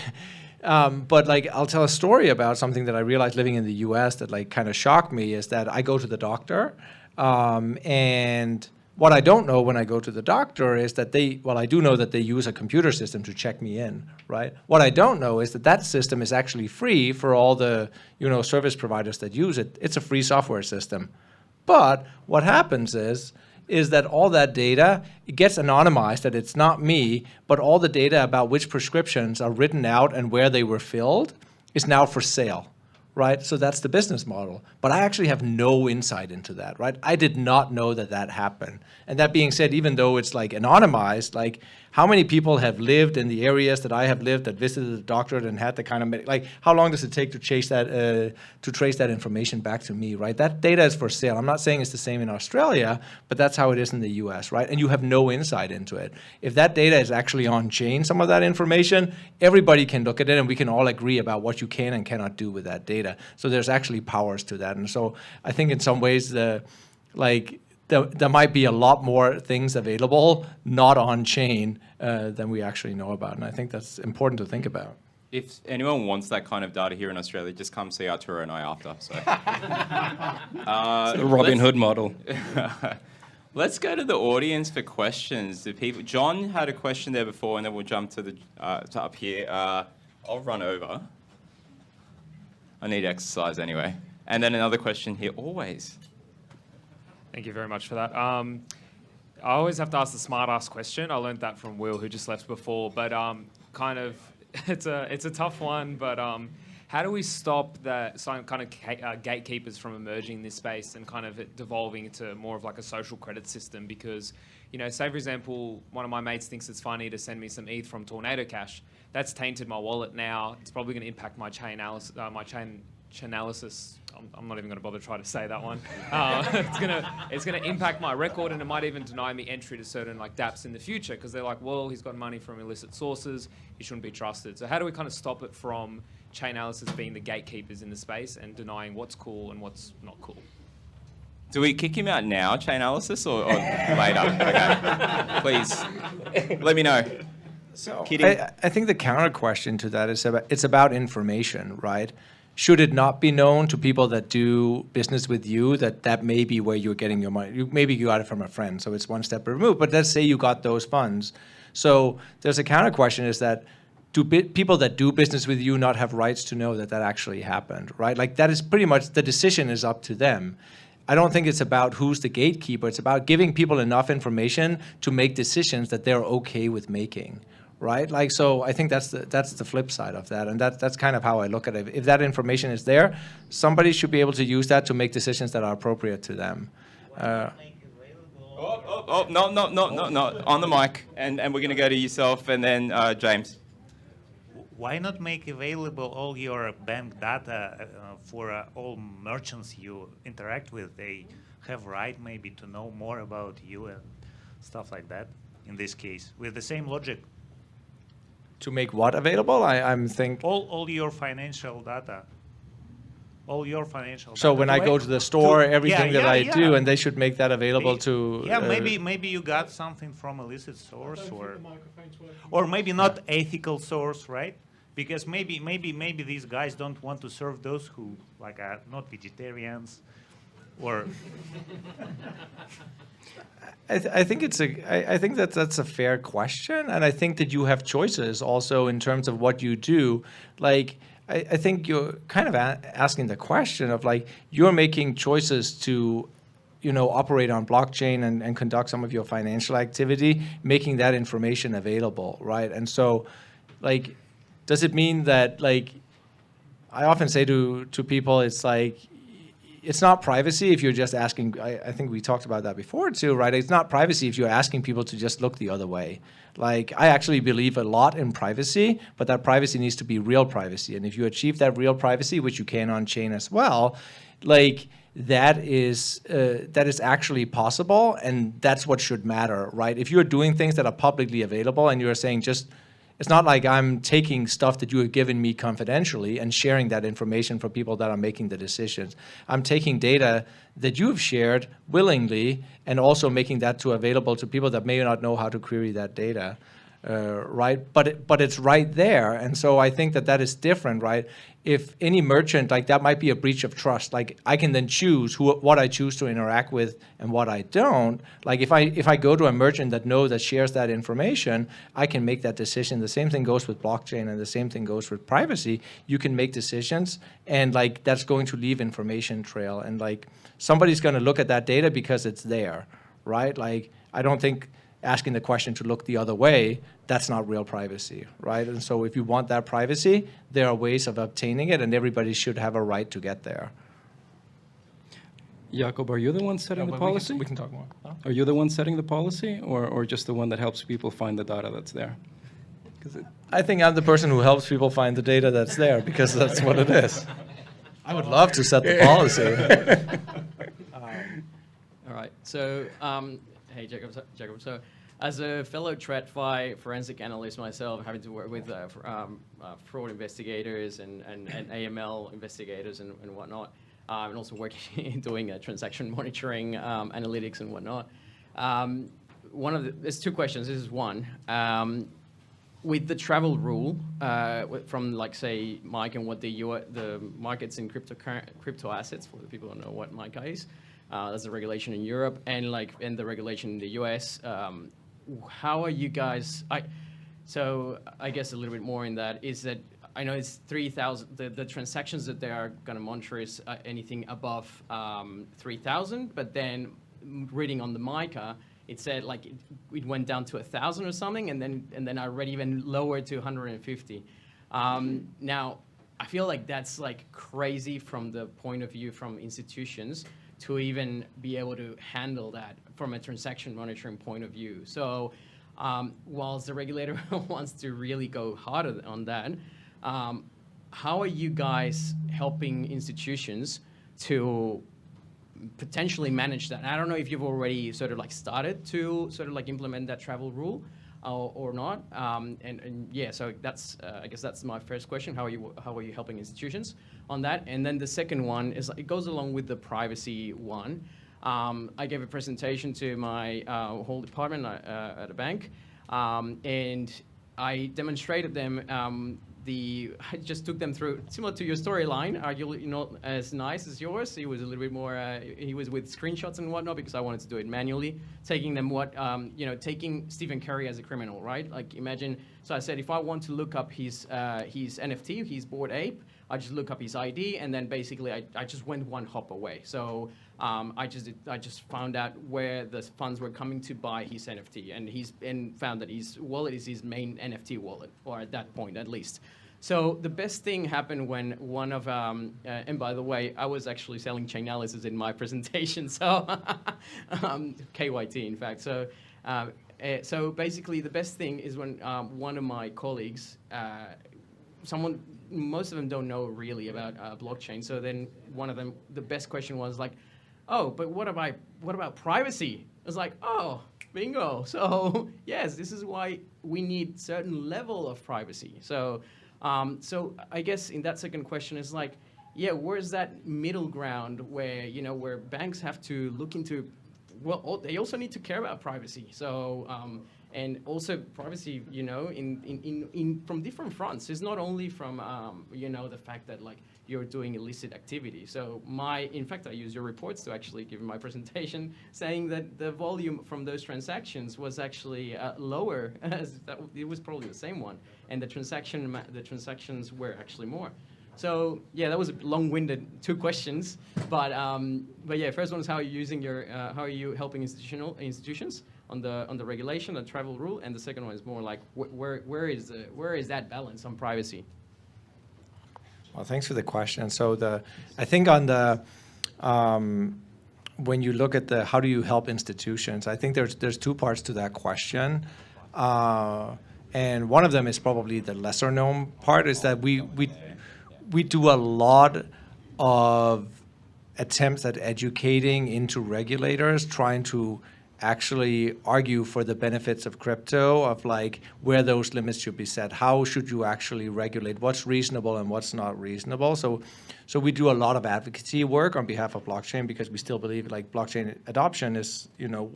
I'll tell a story about something that I realized living in the US that kind of shocked me, is that I go to the doctor, and what I don't know when I go to the doctor is that I do know that they use a computer system to check me in, right? What I don't know is that system is actually free for all the, service providers that use it. It's a free software system. But what happens is that all that data, it gets anonymized, that it's not me, but all the data about which prescriptions are written out and where they were filled is now for sale, right? So that's the business model. But I actually have no insight into that, right? I did not know that that happened. And that being said, even though it's like anonymized, like how many people have lived in the areas that I have lived, that visited the doctorate and had the kind of, like how long does it take to trace that information back to me, right? That data is for sale. I'm not saying it's the same in Australia, but that's how it is in the US, right? And you have no insight into it. If that data is actually on chain, some of that information, everybody can look at it and we can all agree about what you can and cannot do with that data. So there's actually powers to that. And so I think in some ways there might be a lot more things available not on chain than we actually know about. And I think that's important to think about. If anyone wants that kind of data here in Australia, just come see Arturo and I after. So. The Robin Hood model. Let's go to the audience for questions. The people. John had a question there before, and then we'll jump to up here. I'll run over. I need exercise anyway. And then another question here, always. Thank you very much for that. I always have to ask the smart-ass question. I learned that from Will, who just left before. But kind of, it's a tough one. But how do we stop some kind of gatekeepers from emerging in this space and kind of it devolving into more of like a social credit system? Because, say for example, one of my mates thinks it's funny to send me some ETH from Tornado Cash. That's tainted my wallet now. It's probably going to impact my Chainalysis. I'm not even going to bother trying to say that one. It's gonna impact my record, and it might even deny me entry to certain like dApps in the future because they're like, well, he's got money from illicit sources. He shouldn't be trusted. So how do we kind of stop it from Chainalysis being the gatekeepers in the space and denying what's cool and what's not cool? Do we kick him out now, Chainalysis, or later? Okay, please let me know. So Kidding. I think the counter question to that is it's about information, right? Should it not be known to people that do business with you that may be where you're getting your money? Maybe you got it from a friend, so it's one step removed. But let's say you got those funds. So there's a counter question: is that do people that do business with you not have rights to know that actually happened, right? Like that is pretty much the decision is up to them. I don't think it's about who's the gatekeeper. It's about giving people enough information to make decisions that they're okay with making. Right, like so. I think that's the flip side of that, and that's kind of how I look at it. If that information is there, somebody should be able to use that to make decisions that are appropriate to them. No, on the mic, and we're going to go to yourself, and then James. Why not make available all your bank data for all merchants you interact with? They have right maybe to know more about you and stuff like that. In this case, with the same logic. To make what available? I'm thinking. All your financial data. All your financial data. So when I go to the store, everything that I do, and they should make that available to. Yeah, maybe you got something from illicit source, or maybe not ethical source, right? Because maybe these guys don't want to serve those who like are not vegetarians, or. I think that's a fair question, and I think that you have choices also in terms of what you do. Like I think you're kind of asking the question of like you're making choices to, operate on blockchain and conduct some of your financial activity, making that information available, right? And so, like, does it mean that like I often say to people, it's like. It's not privacy if you're just asking, I think we talked about that before too, right? It's not privacy if you're asking people to just look the other way. Like, I actually believe a lot in privacy, but that privacy needs to be real privacy. And if you achieve that real privacy, which you can on chain as well, like, that is actually possible, and that's what should matter, right? If you're doing things that are publicly available and you're saying it's not like I'm taking stuff that you have given me confidentially and sharing that information for people that are making the decisions. I'm taking data that you've shared willingly and also making that available to people that may not know how to query that data, right? But it's right there, and so I think that is different, right? If any merchant, like that might be a breach of trust. Like I can then choose what I choose to interact with and what I don't. Like if I go to a merchant that shares that information, I can make that decision. The same thing goes with blockchain, and the same thing goes with privacy. You can make decisions, and like that's going to leave information trail, and like somebody's going to look at that data because it's there, right? Like I don't think asking the question to look the other way, that's not real privacy, right? And so if you want that privacy, there are ways of obtaining it, and everybody should have a right to get there. Jakob, are you the one setting the policy? We can talk more. Huh? Are you the one setting the policy, or just the one that helps people find the data that's there? I think I'm the person who helps people find the data that's there, because that's what it is. I would love to set the policy. All right. So, hey, Jacob. So, as a fellow TradFi forensic analyst myself, having to work with fraud investigators and AML investigators and whatnot, and also working doing transaction monitoring, analytics and whatnot. There's two questions. This is one. With the travel rule, from like say MiCA and what the markets in crypto assets, for the people who don't know what MiCA is, there's a regulation in Europe and the regulation in the US. How are you guys? So I guess a little bit more in that is that I know it's 3,000. The transactions that they are going to monitor is anything above 3,000. But then reading on the MiCA, it said like it went down to 1,000 or something, and then I read even lower to 150. Now I feel like that's like crazy from the point of view from institutions to even be able to handle that from a transaction monitoring point of view. So whilst the regulator wants to really go harder on that, how are you guys helping institutions to potentially manage that? I don't know if you've already sort of like started to sort of like implement that travel rule or not. And yeah, so that's I guess that's my first question. How are you helping institutions on that? And then the second one is it goes along with the privacy one. I gave a presentation to my whole department at a bank, and I demonstrated them. I just took them through, similar to your storyline, arguably not as nice as yours. He was a little bit more, he was with screenshots and whatnot because I wanted to do it manually, taking them taking Stephen Curry as a criminal, right? Like imagine, so I said, if I want to look up his NFT, his Bored Ape, I just look up his ID, and then basically I just went one hop away. So I just found out where the funds were coming to buy his NFT, and found that his wallet is his main NFT wallet, or at that point at least. So the best thing happened when one of, and by the way, I was actually selling Chainalysis in my presentation, so KYT in fact. So basically the best thing is when one of my colleagues, most of them don't know really about blockchain. So then one of them, the best question was like, oh, but what about privacy? I was like, oh, bingo. So yes, this is why we need certain level of privacy. So I guess in that second question is like, yeah, where's that middle ground where, where banks have to look into, well, they also need to care about privacy. So, and also privacy, in from different fronts. It's not only from, the fact that like you're doing illicit activity. So in fact, I use your reports to actually give my presentation saying that the volume from those transactions was actually lower. It was probably the same one. And the transactions were actually more. So yeah, that was a long-winded 2 questions, but yeah, first one is how are you helping institutions on the regulation, the travel rule, and the second one is more like where is that balance on privacy? Well, thanks for the question. So I think on the when you look at the how do you help institutions, I think there's 2 parts to that question. And one of them is probably the lesser known part, is that we do a lot of attempts at educating into regulators, trying to actually argue for the benefits of crypto, of like where those limits should be set. How should you actually regulate? What's reasonable and what's not reasonable? So we do a lot of advocacy work on behalf of blockchain because we still believe like blockchain adoption is,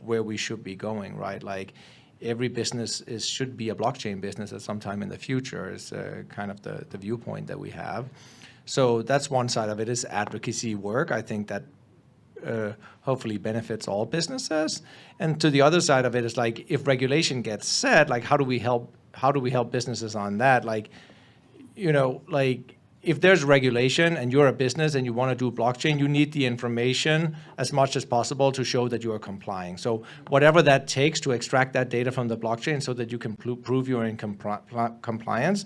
where we should be going, right? Like every business should be a blockchain business at some time in the future is kind of the viewpoint that we have. So that's one side of it, is advocacy work. I think that hopefully benefits all businesses. And to the other side of it is like, if regulation gets set, like how do we help businesses on that? Like, if there's regulation and you're a business and you want to do blockchain, you need the information as much as possible to show that you are complying. So whatever that takes to extract that data from the blockchain so that you can prove you're in compliance,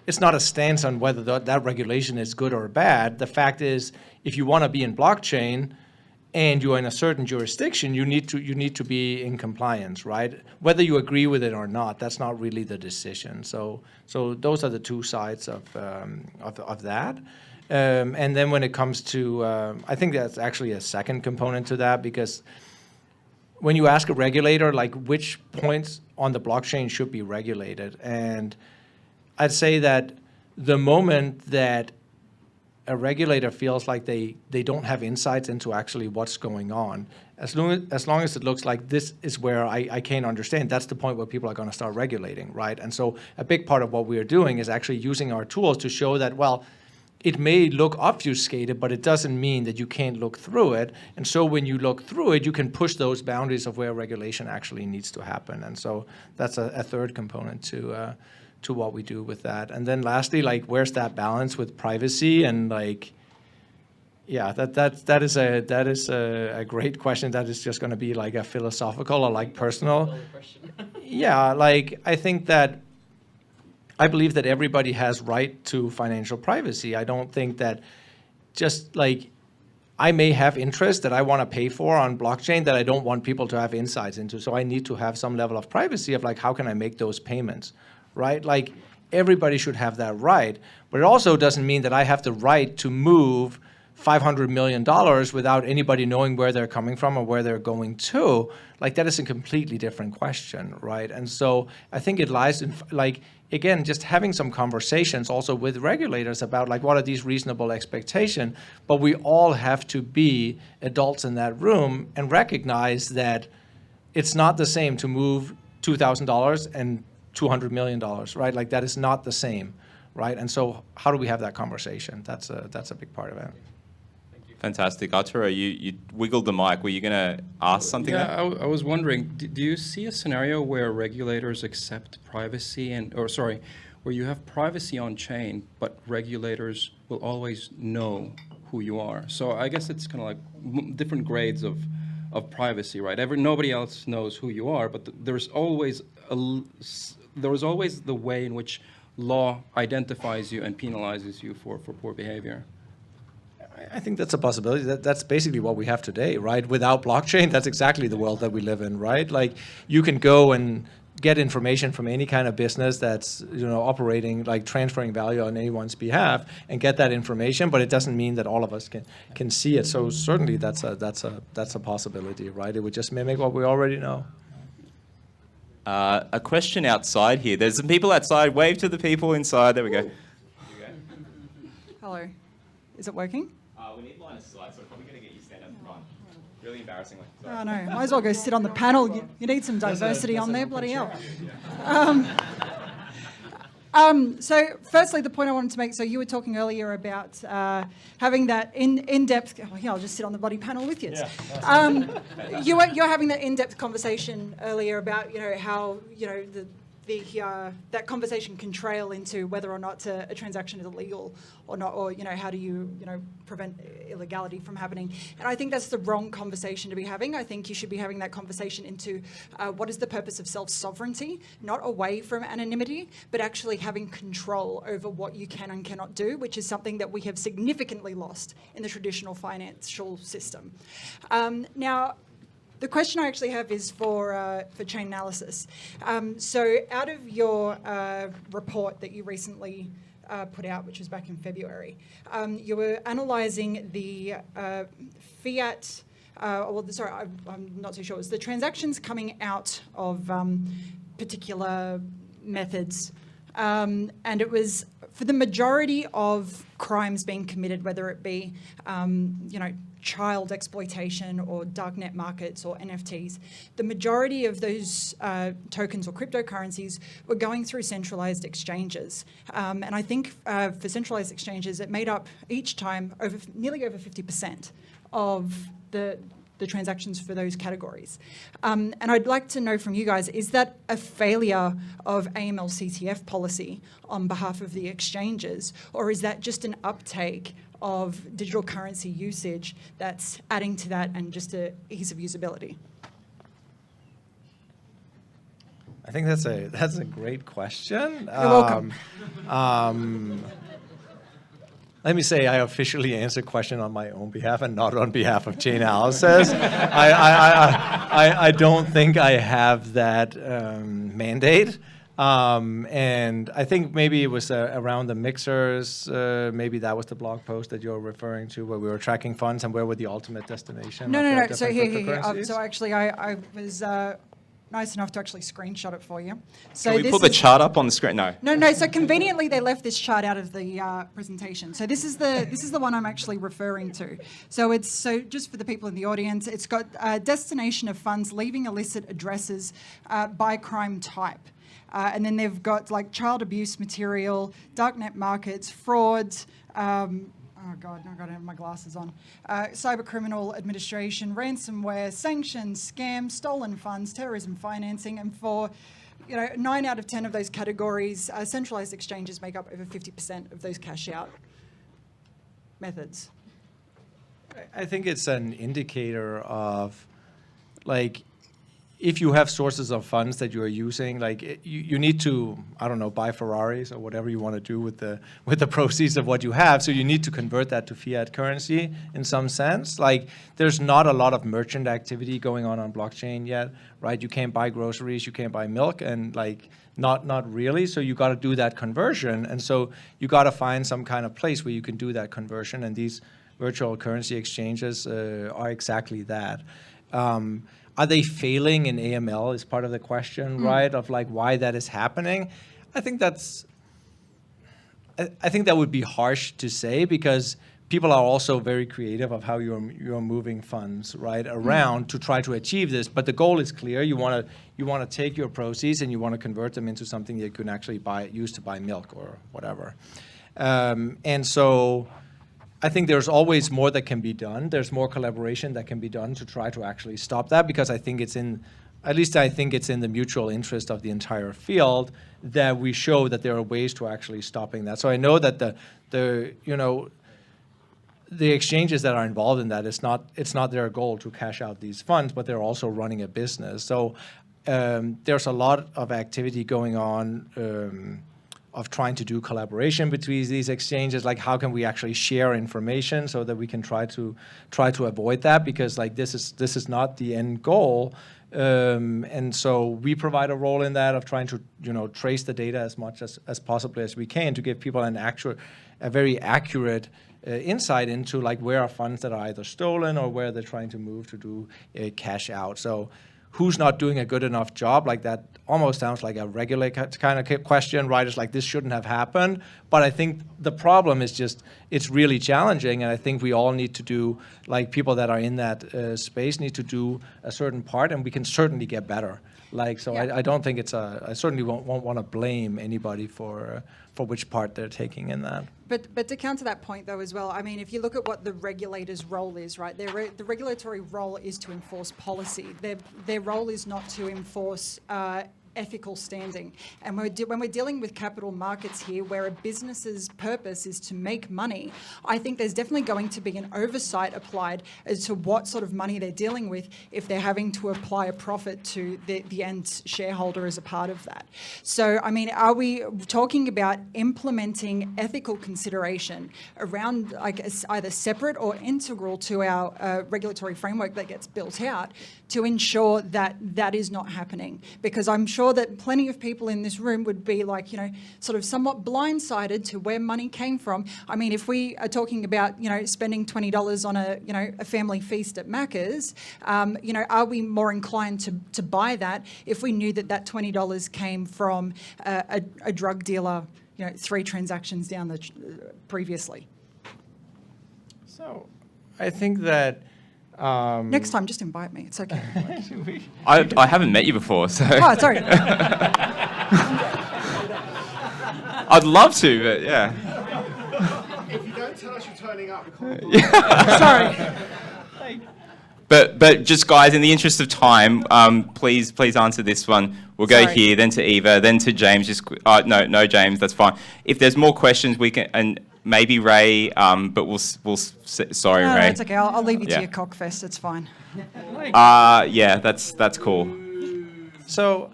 it's not a stance on whether that regulation is good or bad. The fact is, if you want to be in blockchain and you're in a certain jurisdiction, you need to be in compliance, right? Whether you agree with it or not, that's not really the decision. So those are the two sides of that. And then when it comes to, I think that's actually a second component to that, because when you ask a regulator, like which points on the blockchain should be regulated, and I'd say that the moment that a regulator feels like they don't have insights into actually what's going on, as long as it looks like this is where I can't understand, that's the point where people are going to start regulating, right? And so a big part of what we are doing is actually using our tools to show that, well, it may look obfuscated, but it doesn't mean that you can't look through it. And so when you look through it, you can push those boundaries of where regulation actually needs to happen. And so that's a third component to what we do with that. And then lastly, like, where's that balance with privacy? And like, yeah, that is a great question. That is just going to be like a philosophical or like personal. Yeah, like I think that I believe that everybody has right to financial privacy. I don't think that just like I may have interest that I want to pay for on blockchain that I don't want people to have insights into. So I need to have some level of privacy of like, how can I make those payments? Right? Like everybody should have that right, but it also doesn't mean that I have the right to move $500 million without anybody knowing where they're coming from or where they're going to. Like that is a completely different question, right? And so I think it lies in like, again, just having some conversations also with regulators about like, what are these reasonable expectations? But we all have to be adults in that room and recognize that it's not the same to move $2,000 and $200 million, right? Like that is not the same, right? And so how do we have that conversation? That's a big part of it. Fantastic. Arturo, you wiggled the mic. Were you going to ask something? Yeah, I was wondering, do you see a scenario where regulators accept privacy where you have privacy on chain, but regulators will always know who you are? So I guess it's kind of like different grades of privacy, right? Nobody else knows who you are, but there's always the way in which law identifies you and penalizes you for poor behavior. I think that's a possibility. That's basically what we have today, right? Without blockchain, that's exactly the world that we live in, right? Like you can go and get information from any kind of business that's operating, like transferring value on anyone's behalf, and get that information, but it doesn't mean that all of us can see it. So certainly that's a possibility, right? It would just mimic what we already know. A question outside here. There's some people outside. Wave to the people inside. There we go. Hello. Is it working? We need line of sight, so we're probably going to get you stand up front. Really embarrassingly. Sorry. Oh, no. Might as well go sit on the panel. You need some diversity on there, bloody hell. So firstly, the point I wanted to make, so you were talking earlier about having that in-depth, I'll just sit on the bloody panel with you. Yeah. You're having that in-depth conversation earlier about, how, that conversation can trail into whether or not a transaction is illegal or not, or how do you prevent illegality from happening. And I think that's the wrong conversation to be having. I think you should be having that conversation into what is the purpose of self-sovereignty, not away from anonymity, but actually having control over what you can and cannot do, which is something that we have significantly lost in the traditional financial system. Now, the question I actually have is for Chainalysis. So out of your report that you recently put out, which was back in February, you were analysing the fiat, I'm not too sure, it's the transactions coming out of particular methods. And it was for the majority of crimes being committed, whether it be, child exploitation or darknet markets or NFTs, the majority of those tokens or cryptocurrencies were going through centralised exchanges. And I think for centralised exchanges, it made up each time nearly over 50% of the the transactions for those categories. And I'd like to know from you guys, is that a failure of AML CTF policy on behalf of the exchanges, or is that just an uptake of digital currency usage that's adding to that and just a ease of usability? I think that's a great question. You're welcome. Let me say I officially answer question on my own behalf and not on behalf of Chainalysis. I don't think I have that mandate. And I think maybe it was around the mixers. Maybe that was the blog post that you're referring to, where we were tracking funds and where were the ultimate destination. No. So here. So actually, I was nice enough to actually screenshot it for you. So Can we put the chart up on the screen? No. No. So conveniently, they left this chart out of the presentation. So this is the one I'm actually referring to. So just for the people in the audience, it's got destination of funds leaving illicit addresses by crime type. And then they've got like child abuse material, darknet markets, frauds, oh God, I've got to have my glasses on. Cyber criminal administration, ransomware, sanctions, scams, stolen funds, terrorism financing, and for 9 out of 10 of those categories, centralized exchanges make up over 50% of those cash out methods. I think it's an indicator of, like, if you have sources of funds that you are using, like you need to, I don't know, buy Ferraris or whatever you want to do with the proceeds of what you have. So you need to convert that to fiat currency in some sense. Like, there's not a lot of merchant activity going on blockchain yet, right? You can't buy groceries, you can't buy milk, and like not really. So you got to do that conversion, and so you got to find some kind of place where you can do that conversion. And these virtual currency exchanges are exactly that. Are they failing in AML is part of the question, right? Of like why that is happening. I think that would be harsh to say, because people are also very creative of how you're moving funds right around to try to achieve this. But the goal is clear. You want to take your proceeds and you want to convert them into something you can actually use to buy milk or whatever. And so I think there's always more that can be done. There's more collaboration that can be done to try to actually stop that, because I think it's in the mutual interest of the entire field that we show that there are ways to actually stopping that. So I know that the exchanges that are involved in that, it's not their goal to cash out these funds, but they're also running a business. So there's a lot of activity going on of trying to do collaboration between these exchanges, like how can we actually share information so that we can try to avoid that, because like this is not the end goal. And so we provide a role in that of trying to trace the data as much as possibly as we can to give people a very accurate insight into like where are funds that are either stolen or where they're trying to move to do cash out. So who's not doing a good enough job? Like that almost sounds like a regular kind of question, right? It's like this shouldn't have happened. But I think the problem is just it's really challenging, and I think we all need to do, like people that are in that space need to do a certain part, and we can certainly get better. Like, so yeah. I don't think I certainly won't want to blame anybody for which part they're taking in that. But to counter that point, though, as well, I mean, if you look at what the regulator's role is, right, the regulatory role is to enforce policy. Their role is not to enforce ethical standing. And when we're dealing with capital markets here, where a business's purpose is to make money, I think there's definitely going to be an oversight applied as to what sort of money they're dealing with if they're having to apply a profit to the end shareholder as a part of that. So, I mean, are we talking about implementing ethical consideration around like either separate or integral to our regulatory framework that gets built out to ensure that that is not happening? Because I'm sure that plenty of people in this room would be like, sort of somewhat blindsided to where money came from. I mean, if we are talking about, spending $20 on a family feast at Macca's, are we more inclined to buy that if we knew that $20 came from a drug dealer, 3 transactions down previously? So I think that next time, just invite me. It's okay. I haven't met you before, so. Oh, sorry. I'd love to, but yeah. If you don't tell us you're turning up, we can't. Sorry. But just guys, in the interest of time, please answer this one. We'll go here, then to Eva, then to James. No, James, that's fine. If there's more questions, we can, and maybe Ray, but sorry, No, Ray. it's okay. I'll leave you to your cockfest. It's fine. Yeah, that's cool. So,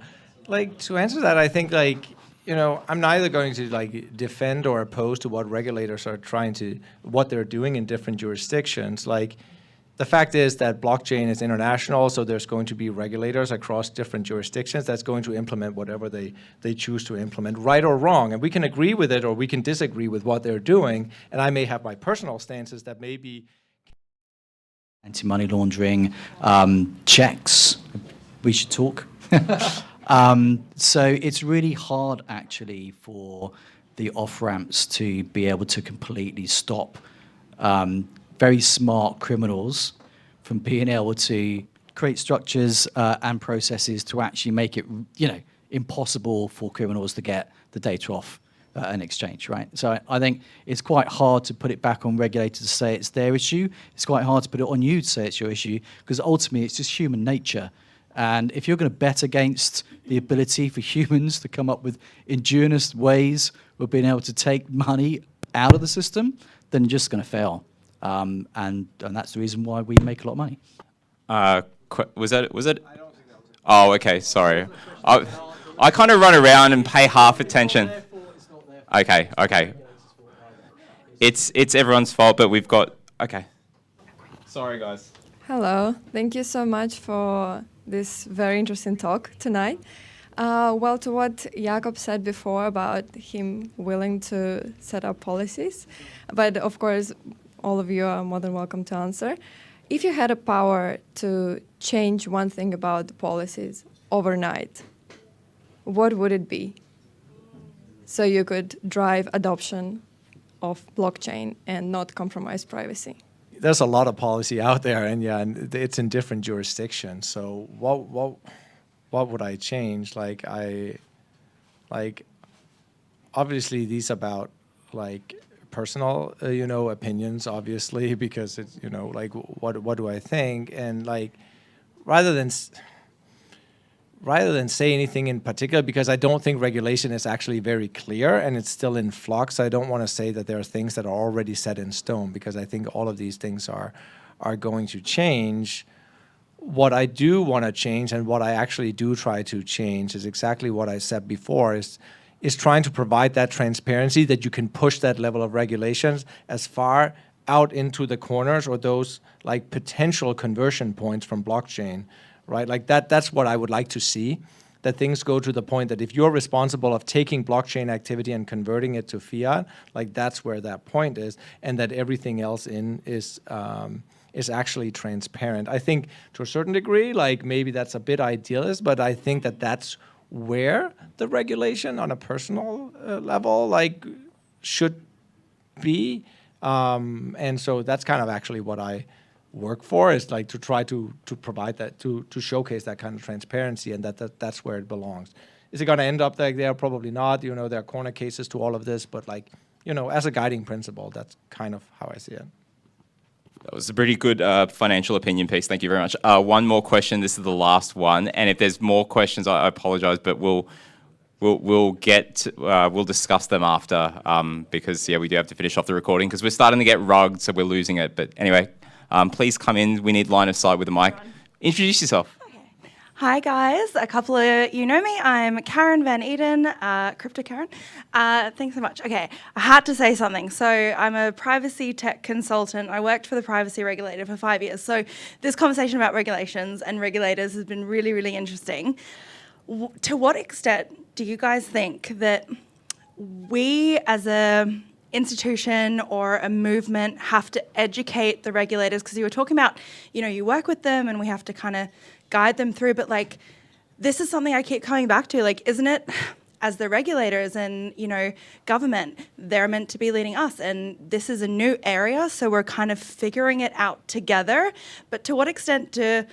like, to answer that, I think, like, you know, I'm neither going to, like, defend or oppose to what regulators are what they're doing in different jurisdictions. Like, the fact is that blockchain is international, so there's going to be regulators across different jurisdictions that's going to implement whatever they choose to implement, right or wrong. And we can agree with it or we can disagree with what they're doing. And I may have my personal stances that may be anti-money laundering, checks. We should talk. So it's really hard, actually, for the off-ramps to be able to completely stop very smart criminals from being able to create structures and processes to actually make it, you know, impossible for criminals to get the data off an exchange, right? So I think it's quite hard to put it back on regulators to say it's their issue. It's quite hard to put it on you to say it's your issue, because ultimately it's just human nature. And if you're going to bet against the ability for humans to come up with ingenious ways of being able to take money out of the system, then you're just going to fail. And that's the reason why we make a lot of money. Was it? I don't think that was it. Oh, okay. Sorry. I kind of run around and pay half attention. Okay. It's everyone's fault, but we've got. Okay. Sorry, guys. Hello. Thank you so much for this very interesting talk tonight. Well, to what Jakob said before about him willing to set up policies, but of course, all of you are more than welcome to answer. If you had a power to change one thing about the policies overnight, what would it be? So you could drive adoption of blockchain and not compromise privacy. There's a lot of policy out there, and yeah, and it's in different jurisdictions. So what would I change? Like obviously these about like personal, opinions, obviously, because it's, like what do I think? And like rather than say anything in particular, because I don't think regulation is actually very clear and it's still in flux, I don't want to say that there are things that are already set in stone, because I think all of these things are going to change. What I do want to change, and what I actually do try to change, is exactly what I said before, is trying to provide that transparency that you can push that level of regulations as far out into the corners or those like potential conversion points from blockchain, right? Like that's what I would like to see, that things go to the point that if you're responsible of taking blockchain activity and converting it to fiat, like that's where that point is, and that everything else is actually transparent. I think to a certain degree, like maybe that's a bit idealist, but I think that that's where the regulation on a personal level like should be. And so that's kind of actually what I work for, is like to try to provide that, to showcase that kind of transparency, and that's where it belongs. Is it going to end up like there? Probably not. There are corner cases to all of this, but like, as a guiding principle, that's kind of how I see it. That was a pretty good financial opinion piece. Thank you very much. One more question. This is the last one, and if there's more questions, I apologize, but we'll discuss them after, because we do have to finish off the recording because we're starting to get rugged, so we're losing it. But anyway, please come in. We need line of sight with the mic. Introduce yourself. Hi guys, a couple of you know me. I'm Karen Van Eden, Crypto Karen. Thanks so much. Okay, I had to say something. So I'm a privacy tech consultant. I worked for the privacy regulator for 5 years. So this conversation about regulations and regulators has been really, really interesting. To what extent do you guys think that we as a institution or a movement have to educate the regulators? Because you were talking about, you work with them and we have to kind of guide them through, but like, this is something I keep coming back to. Like, isn't it, as the regulators and, government, they're meant to be leading us, and this is a new area, so we're kind of figuring it out together. But to what extent do,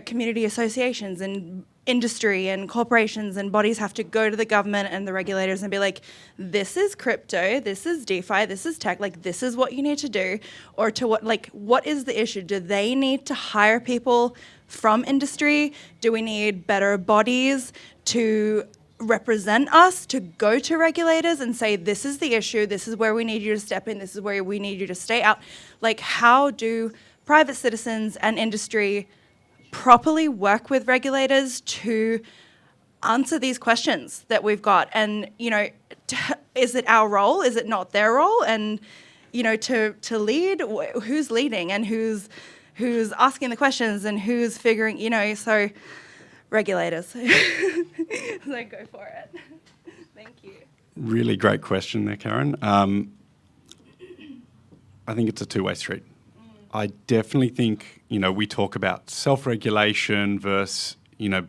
community associations and industry and corporations and bodies have to go to the government and the regulators and be like, this is crypto, this is DeFi, this is tech, like this is what you need to do, or to what is the issue? Do they need to hire people from industry? Do we need better bodies to represent us, to go to regulators and say, this is the issue, this is where we need you to step in, this is where we need you to stay out? Like, how do private citizens and industry properly work with regulators to answer these questions that we've got? And, you know, is it our role? Is it not their role? And, you know, to lead, who's leading and who's asking the questions and who's figuring, you know, so regulators. So go for it. Thank you. Really great question there, Karen. I think it's a two-way street. I definitely think, you know, we talk about self-regulation versus, you know,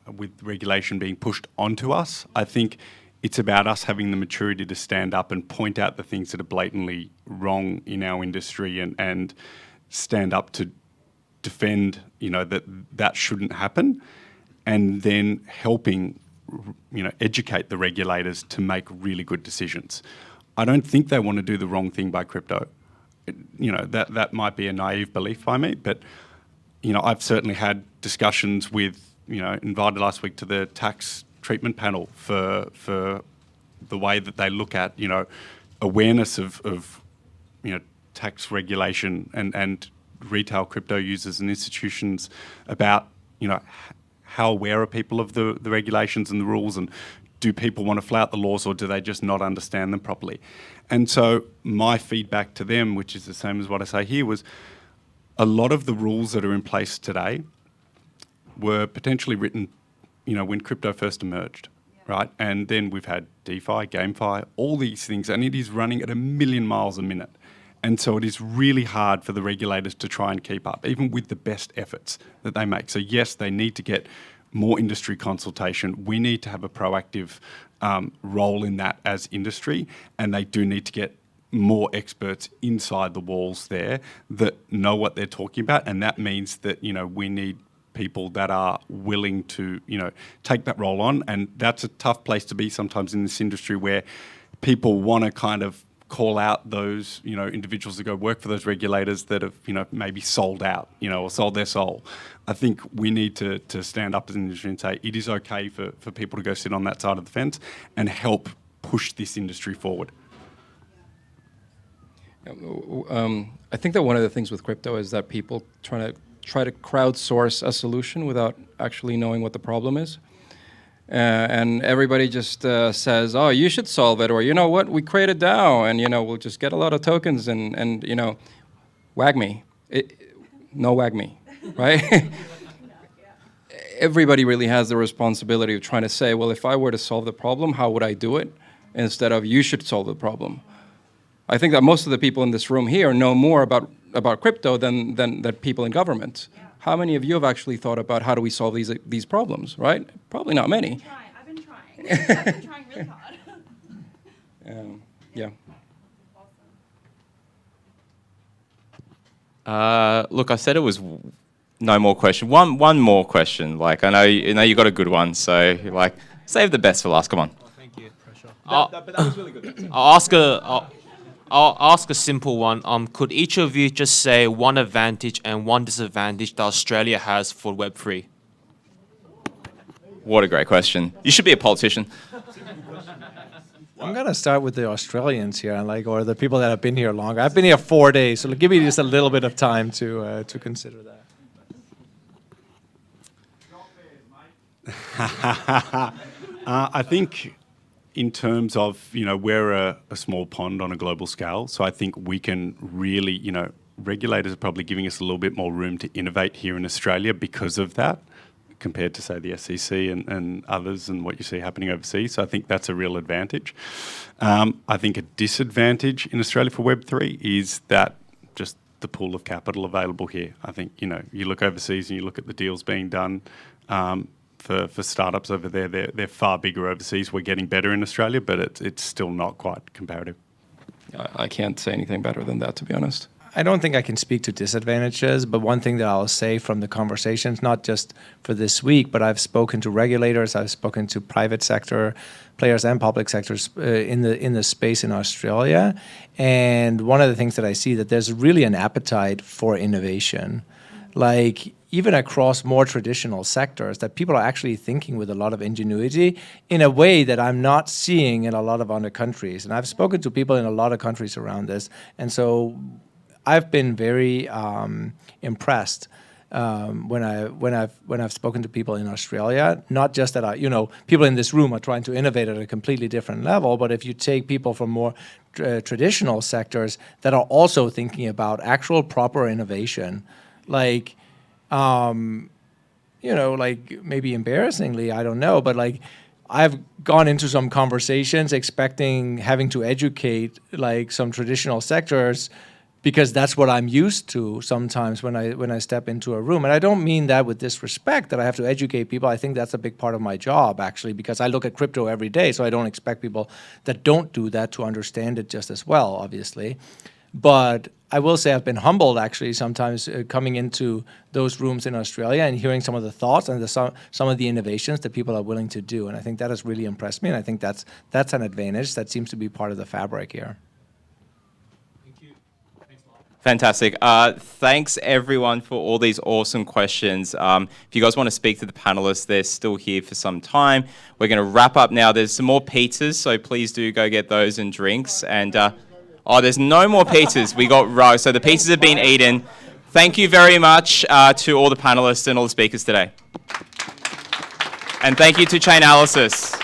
with regulation being pushed onto us. I think it's about us having the maturity to stand up and point out the things that are blatantly wrong in our industry and stand up to defend, you know, that shouldn't happen, and then helping, you know, educate the regulators to make really good decisions. I don't think they want to do the wrong thing by crypto. You know, that might be a naive belief by me, but, you know, I've certainly had discussions with, you know, invited last week to the tax treatment panel for the way that they look at, you know, awareness of you know, tax regulation and retail crypto users and institutions about, you know, how aware are people of the regulations and the rules, and do people want to flout the laws, or do they just not understand them properly? And so my feedback to them, which is the same as what I say here, was a lot of the rules that are in place today were potentially written, you know, when crypto first emerged, right? And then we've had DeFi, GameFi, all these things, and it is running at 1,000,000 miles a minute. And so it is really hard for the regulators to try and keep up, even with the best efforts that they make. So yes, they need to get more industry consultation. We need to have a proactive role in that as industry, and they do need to get more experts inside the walls there that know what they're talking about. And that means that, you know, we need people that are willing to, you know, take that role on. And that's a tough place to be sometimes in this industry, where people want to kind of call out those, you know, individuals that go work for those regulators that have, you know, maybe sold out, you know, or sold their soul. I think we need to stand up as an industry and say it is okay for people to go sit on that side of the fence and help push this industry forward. I think that one of the things with crypto is that people try to crowdsource a solution without actually knowing what the problem is. And everybody just says, oh, you should solve it, or, you know what, we create a DAO, and, you know, we'll just get a lot of tokens and you know, wag me. No wag me, right? Everybody really has the responsibility of trying to say, well, if I were to solve the problem, how would I do it? Instead of, you should solve the problem. I think that most of the people in this room here know more about crypto than people in government. Yeah. How many of you have actually thought about how do we solve these problems, right? Probably not many. I've been trying. I've been trying really hard. Yeah. Look, I said it was no more question. One more question. Like, I know you got a good one, so like save the best for last. Come on. Oh, thank you. Pressure. But that was really good. I'll ask a simple one. Could each of you just say one advantage and one disadvantage that Australia has for Web3? What a great question. You should be a politician. I'm gonna start with the Australians here, or the people that have been here longer. I've been here 4 days, so give me just a little bit of time to consider that. I think, in terms of, you know, we're a small pond on a global scale, so I think we can really, you know, regulators are probably giving us a little bit more room to innovate here in Australia because of that, compared to, say, the SEC and others and what you see happening overseas. So I think that's a real advantage. I think a disadvantage in Australia for Web3 is that just the pool of capital available here. I think, you know, you look overseas and you look at the deals being done for startups over there, they're far bigger overseas. We're getting better in Australia, but it's still not quite comparative. I can't say anything better than that, to be honest. I don't think I can speak to disadvantages, but one thing that I'll say from the conversations, not just for this week, but I've spoken to regulators, I've spoken to private sector players and public sectors in the space in Australia, and one of the things that I see that there's really an appetite for innovation, like even across more traditional sectors, that people are actually thinking with a lot of ingenuity in a way that I'm not seeing in a lot of other countries. And I've spoken to people in a lot of countries around this, and so I've been very impressed when I've spoken to people in Australia. Not just that people in this room are trying to innovate at a completely different level, but if you take people from more traditional sectors that are also thinking about actual proper innovation, like like maybe embarrassingly, I don't know, but like I've gone into some conversations expecting having to educate like some traditional sectors, because that's what I'm used to sometimes when I step into a room. And I don't mean that with disrespect, that I have to educate people. I think that's a big part of my job, actually, because I look at crypto every day, so I don't expect people that don't do that to understand it just as well, obviously. But I will say I've been humbled, actually, sometimes coming into those rooms in Australia and hearing some of the thoughts and some of the innovations that people are willing to do. And I think that has really impressed me, and I think that's an advantage that seems to be part of the fabric here. Fantastic. Thanks, everyone, for all these awesome questions. If you guys want to speak to the panelists, they're still here for some time. We're going to wrap up now. There's some more pizzas, so please do go get those and drinks. And there's no more pizzas. We got row. So the pizzas have been eaten. Thank you very much to all the panelists and all the speakers today. And thank you to Chainalysis.